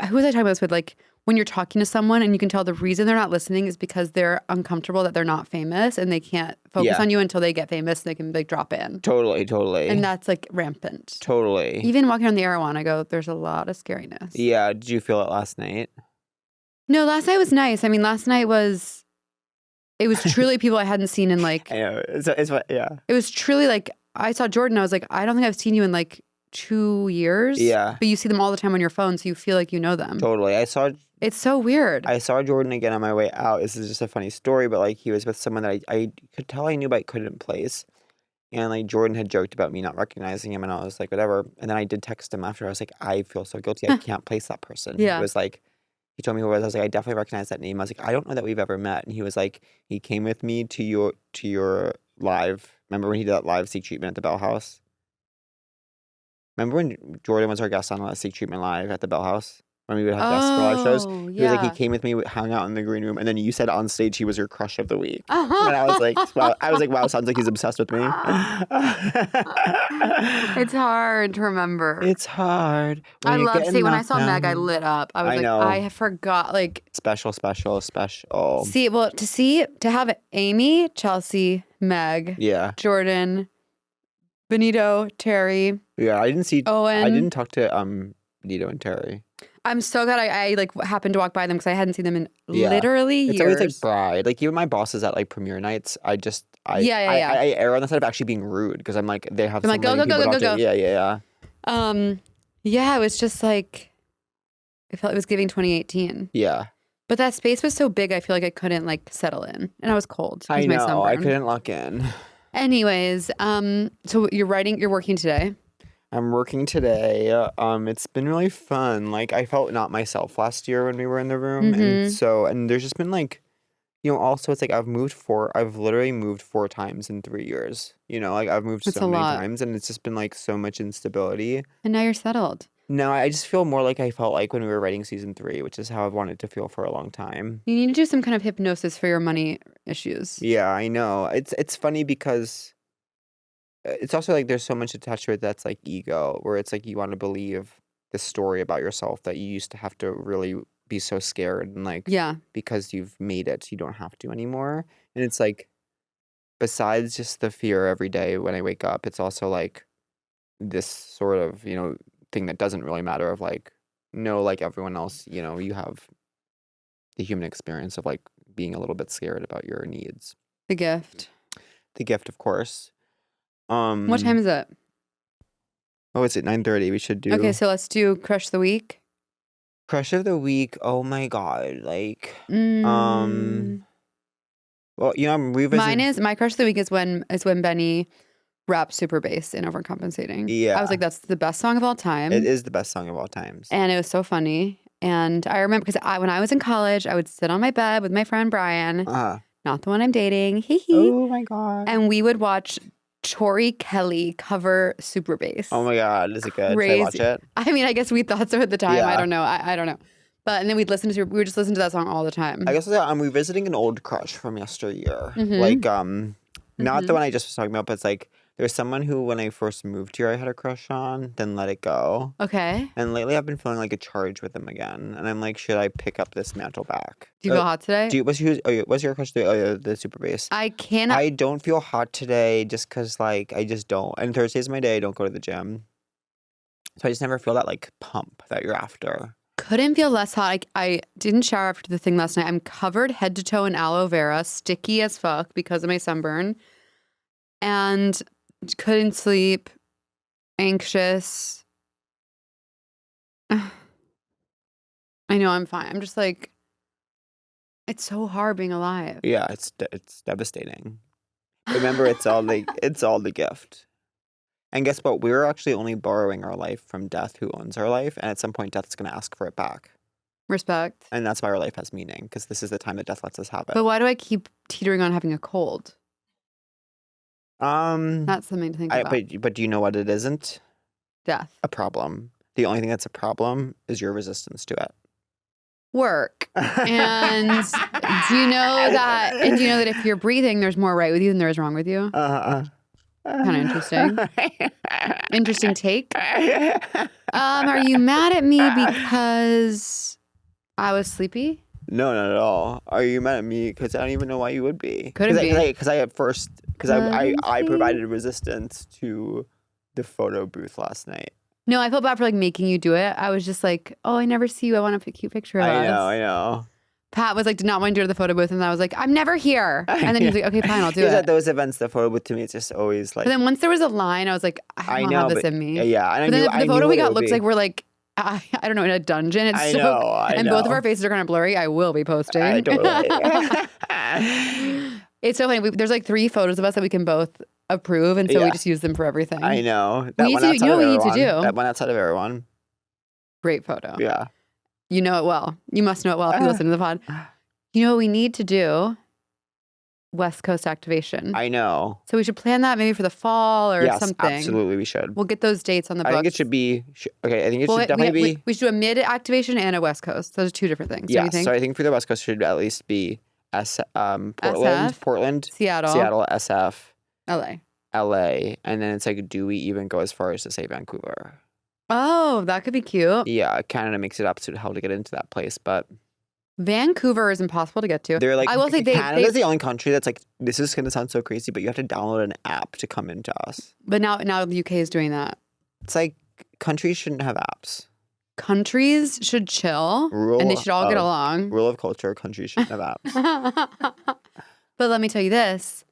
Who was I talking about this with? Like, when you're talking to someone and you can tell the reason they're not listening is because they're uncomfortable that they're not famous and they can't focus on you until they get famous and they can like drop in. Totally. And that's like rampant. Totally. Even walking on the Erewhon, I go, there's a lot of scariness. Yeah. Did you feel it last night? No, last night was nice. I mean, last night it was truly people I hadn't seen in like. I know. Yeah. It was truly like, I saw Jordan. I was like, I don't think I've seen you in like 2 years. Yeah. But you see them all the time on your phone, so you feel like you know them. Totally. It's so weird. I saw Jordan again on my way out. This is just a funny story, but like he was with someone that I could tell I knew but I couldn't place. And like Jordan had joked about me not recognizing him and I was like, whatever. And then I did text him after. I was like, I feel so guilty. I can't place that person. Yeah. He was like, he told me who it was. I was like, I definitely recognize that name. I was like, I don't know that we've ever met. And he was like, he came with me to your live. Remember when he did that live Seek Treatment at the Bell House? Remember when Jordan was our guest on Seek Treatment Live at the Bell House? When we would have guests for live shows? He was like, he came with me, hung out in the green room, and then you said on stage he was your crush of the week. And I was like, wow, sounds like he's obsessed with me. It's hard to remember. It's hard. I love when I saw Meg, I lit up. I was I forgot like special. To have Amy, Chelsea, Meg, Jordan, Benito, Terry. Yeah, I didn't see Owen. I didn't talk to Benito and Terry. I'm so glad I like happened to walk by them because I hadn't seen them in literally years. It's always like Bride. Like even my bosses at like premiere nights, I err on the side of actually being rude because I'm like they have. I'm like go. Yeah. Yeah, it was just like I felt it was giving 2018. Yeah. But that space was so big, I feel like I couldn't like settle in, and I was cold. I know. I couldn't lock in. Anyways, so you're working today. I'm working today. It's been really fun. Like I felt not myself last year when we were in the room, and there's just been like, Also, it's like I've literally moved 4 times in 3 years. Like I've moved That's so a many lot. times, and it's just been like so much instability. And now you're settled. No, I just feel more like I felt like when we were writing season 3, which is how I've wanted to feel for a long time. You need to do some kind of hypnosis for your money issues. Yeah, I know. It's funny because it's also like there's so much attached to it that's like ego, where it's like you want to believe this story about yourself that you used to have to really be so scared, and like Yeah. because you've made it, you don't have to anymore. And it's like, besides just the fear every day when I wake up, it's also like this sort of, thing that doesn't really matter of like, no, like everyone else, you have the human experience of like being a little bit scared about your needs. The gift. The gift, of course. What time is it? Oh, it's at 9:30. We should do Okay, so let's do Crush the Week. Crush of the Week. Oh my God. Like, Mm. well, I'm revisiting. My Crush of the Week is when Benny raps super bass in Overcompensating. I Yeah. was like, that's the best song of all time. It is the best song of all times. And it was so funny. And I remember because when I was in college, I would sit on my bed with my friend Brian, not the one I'm dating, hee hee. Oh my God. And we would watch Tori Kelly cover super bass. Oh my God. Is it good? Should I Crazy. watch it? I mean, I guess we thought so at the time. I Yeah. don't know. I don't know. But and then we would just listen to that song all the time. I guess I'm revisiting an old crush from yesteryear. Mhm. Like, not the one I just was talking about, but it's like there's someone who, when I first moved here, I had a crush on, then let it go. Okay. And lately I've been feeling like a charge with him again. And I'm like, should I pick up this mantle back? Do you feel hot today? What's your crush today? Oh, yeah, the super bass. I cannot. I don't feel hot today just because, like, I just don't. And Thursday's my day. I don't go to the gym. So I just never feel that, like, pump that you're after. Couldn't feel less hot. I didn't shower after the thing last night. I'm covered head to toe in aloe vera, sticky as fuck because of my sunburn. And couldn't sleep, anxious. I know I'm fine. I'm just like, it's so hard being alive. Yeah, it's devastating. Remember, it's all the gift. And guess what? We're actually only borrowing our life from death, who owns our life. And at some point, death's going to ask for it back. Respect. And that's why our life has meaning, because this is the time that death lets us have it. But why do I keep teetering on having a cold? That's That's something to think about. but do you know what it isn't? Death. A problem. The only thing that's a problem is your resistance to it. Work. And do you know that if you're breathing, there's more right with you than there is wrong with you? Kind of interesting. Interesting take. Are you mad at me because I was sleepy? No, not at all. Are you mad at me? Because I don't even know why you would be. Couldn't be. Because I provided resistance to the photo booth last night. No, I felt bad for like making you do it. I was just like, oh, I never see you. I want a cute picture of us. I know. Pat was like, did not want to do it to the photo booth. And I was like, I'm never here. And then he was like, okay, fine, I'll do Because it. at those events, the photo booth to me is just always like. But then once there was a line, I was like, I don't have this in me. Yeah, and But then the photo we got looks like we're. we're like, I don't know, in a dungeon. It's I so, know, and both of our faces are kind of blurry. I will be posting. I totally. It's so funny. There's like 3 photos of us that we can both approve, and so we Yeah. just use them for everything. I know. We need to- you know what we need to do? That one outside of everyone. Great photo. Yeah. You know it well. You must know it well if you listen to the pod. You know what we need to do? West Coast activation. I know. So we should plan that maybe for the fall or Yes, something. absolutely, we should. We'll get those dates on the I books. think it should be. Okay, I think it Well, should definitely be. we should do a mid activation and a West Coast. Those are 2 different things. Don't you Yes, think? so I think for the West Coast should at least be Portland, SF, Seattle, SF, LA. LA, and then it's like, do we even go as far as to say Vancouver? Oh, that could be cute. Yeah, Canada makes it absolute hell to get into that place, but Vancouver is impossible to get to. they're like, I will say Canada's the only country that's like, this is going to sound so crazy, but you have to download an app to come into us. But now the UK is doing that. It's like countries shouldn't have apps. Countries should chill and they should all get along. Rule of culture, countries shouldn't have apps. But let me tell you this.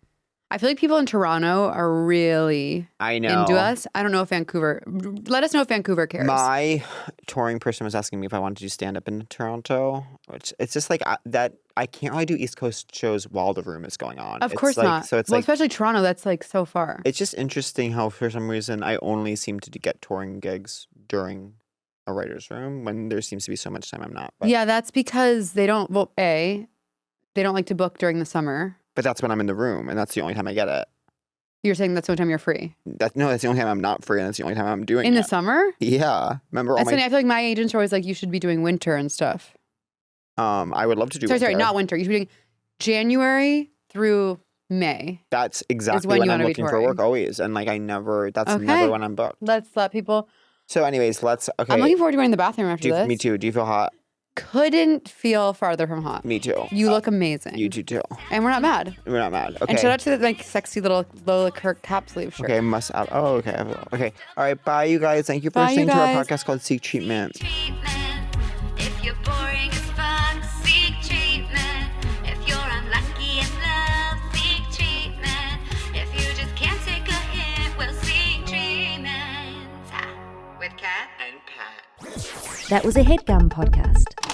I feel like people in Toronto are really I know. into us. I don't know if Vancouver. Let us know if Vancouver cares. My touring person was asking me if I wanted to do stand up in Toronto, which it's just like that. I can't really do East Coast shows while the room is going on. Of course not. So it's well, like, especially Toronto. That's like so far. it's just interesting how for some reason I only seem to get touring gigs during a writer's room when there seems to be so much time I'm not. But Yeah, that's because they don't. Well, A, They don't like to book during the summer. But that's when I'm in the room, and that's the only time I get it. You're saying that's the only time you're free? No, that's the only time I'm not free, and that's the only time I'm doing In it. the summer? Yeah. Remember all That's my... funny. I feel like my agents are always like, you should be doing winter and stuff. I would love to do Sorry, winter. not winter. You should be doing January through May. That's exactly when when you I'm wanna be looking for touring. work always. And like that's Okay. never when I'm booked. Let's let people. So anyways, okay. I'm looking forward to going to the bathroom after this. Me too. Do you feel hot? Couldn't feel farther from hot. Me too. You look amazing. You do too. And we're not mad. We're not mad. Okay. And shout out to the sexy little Lola Kirk cap sleeve shirt. Okay, must have. Oh, okay. Okay. All right. Bye, you guys. Thank you for Bye, you listening to our guys. podcast called Seek Treatment. Treatment. If you're boring as fuck, seek treatment. If you're unlucky in love, seek treatment. If you just can't take a hint, well, seek treatment. With Kat and Pat. That was a Headgum podcast.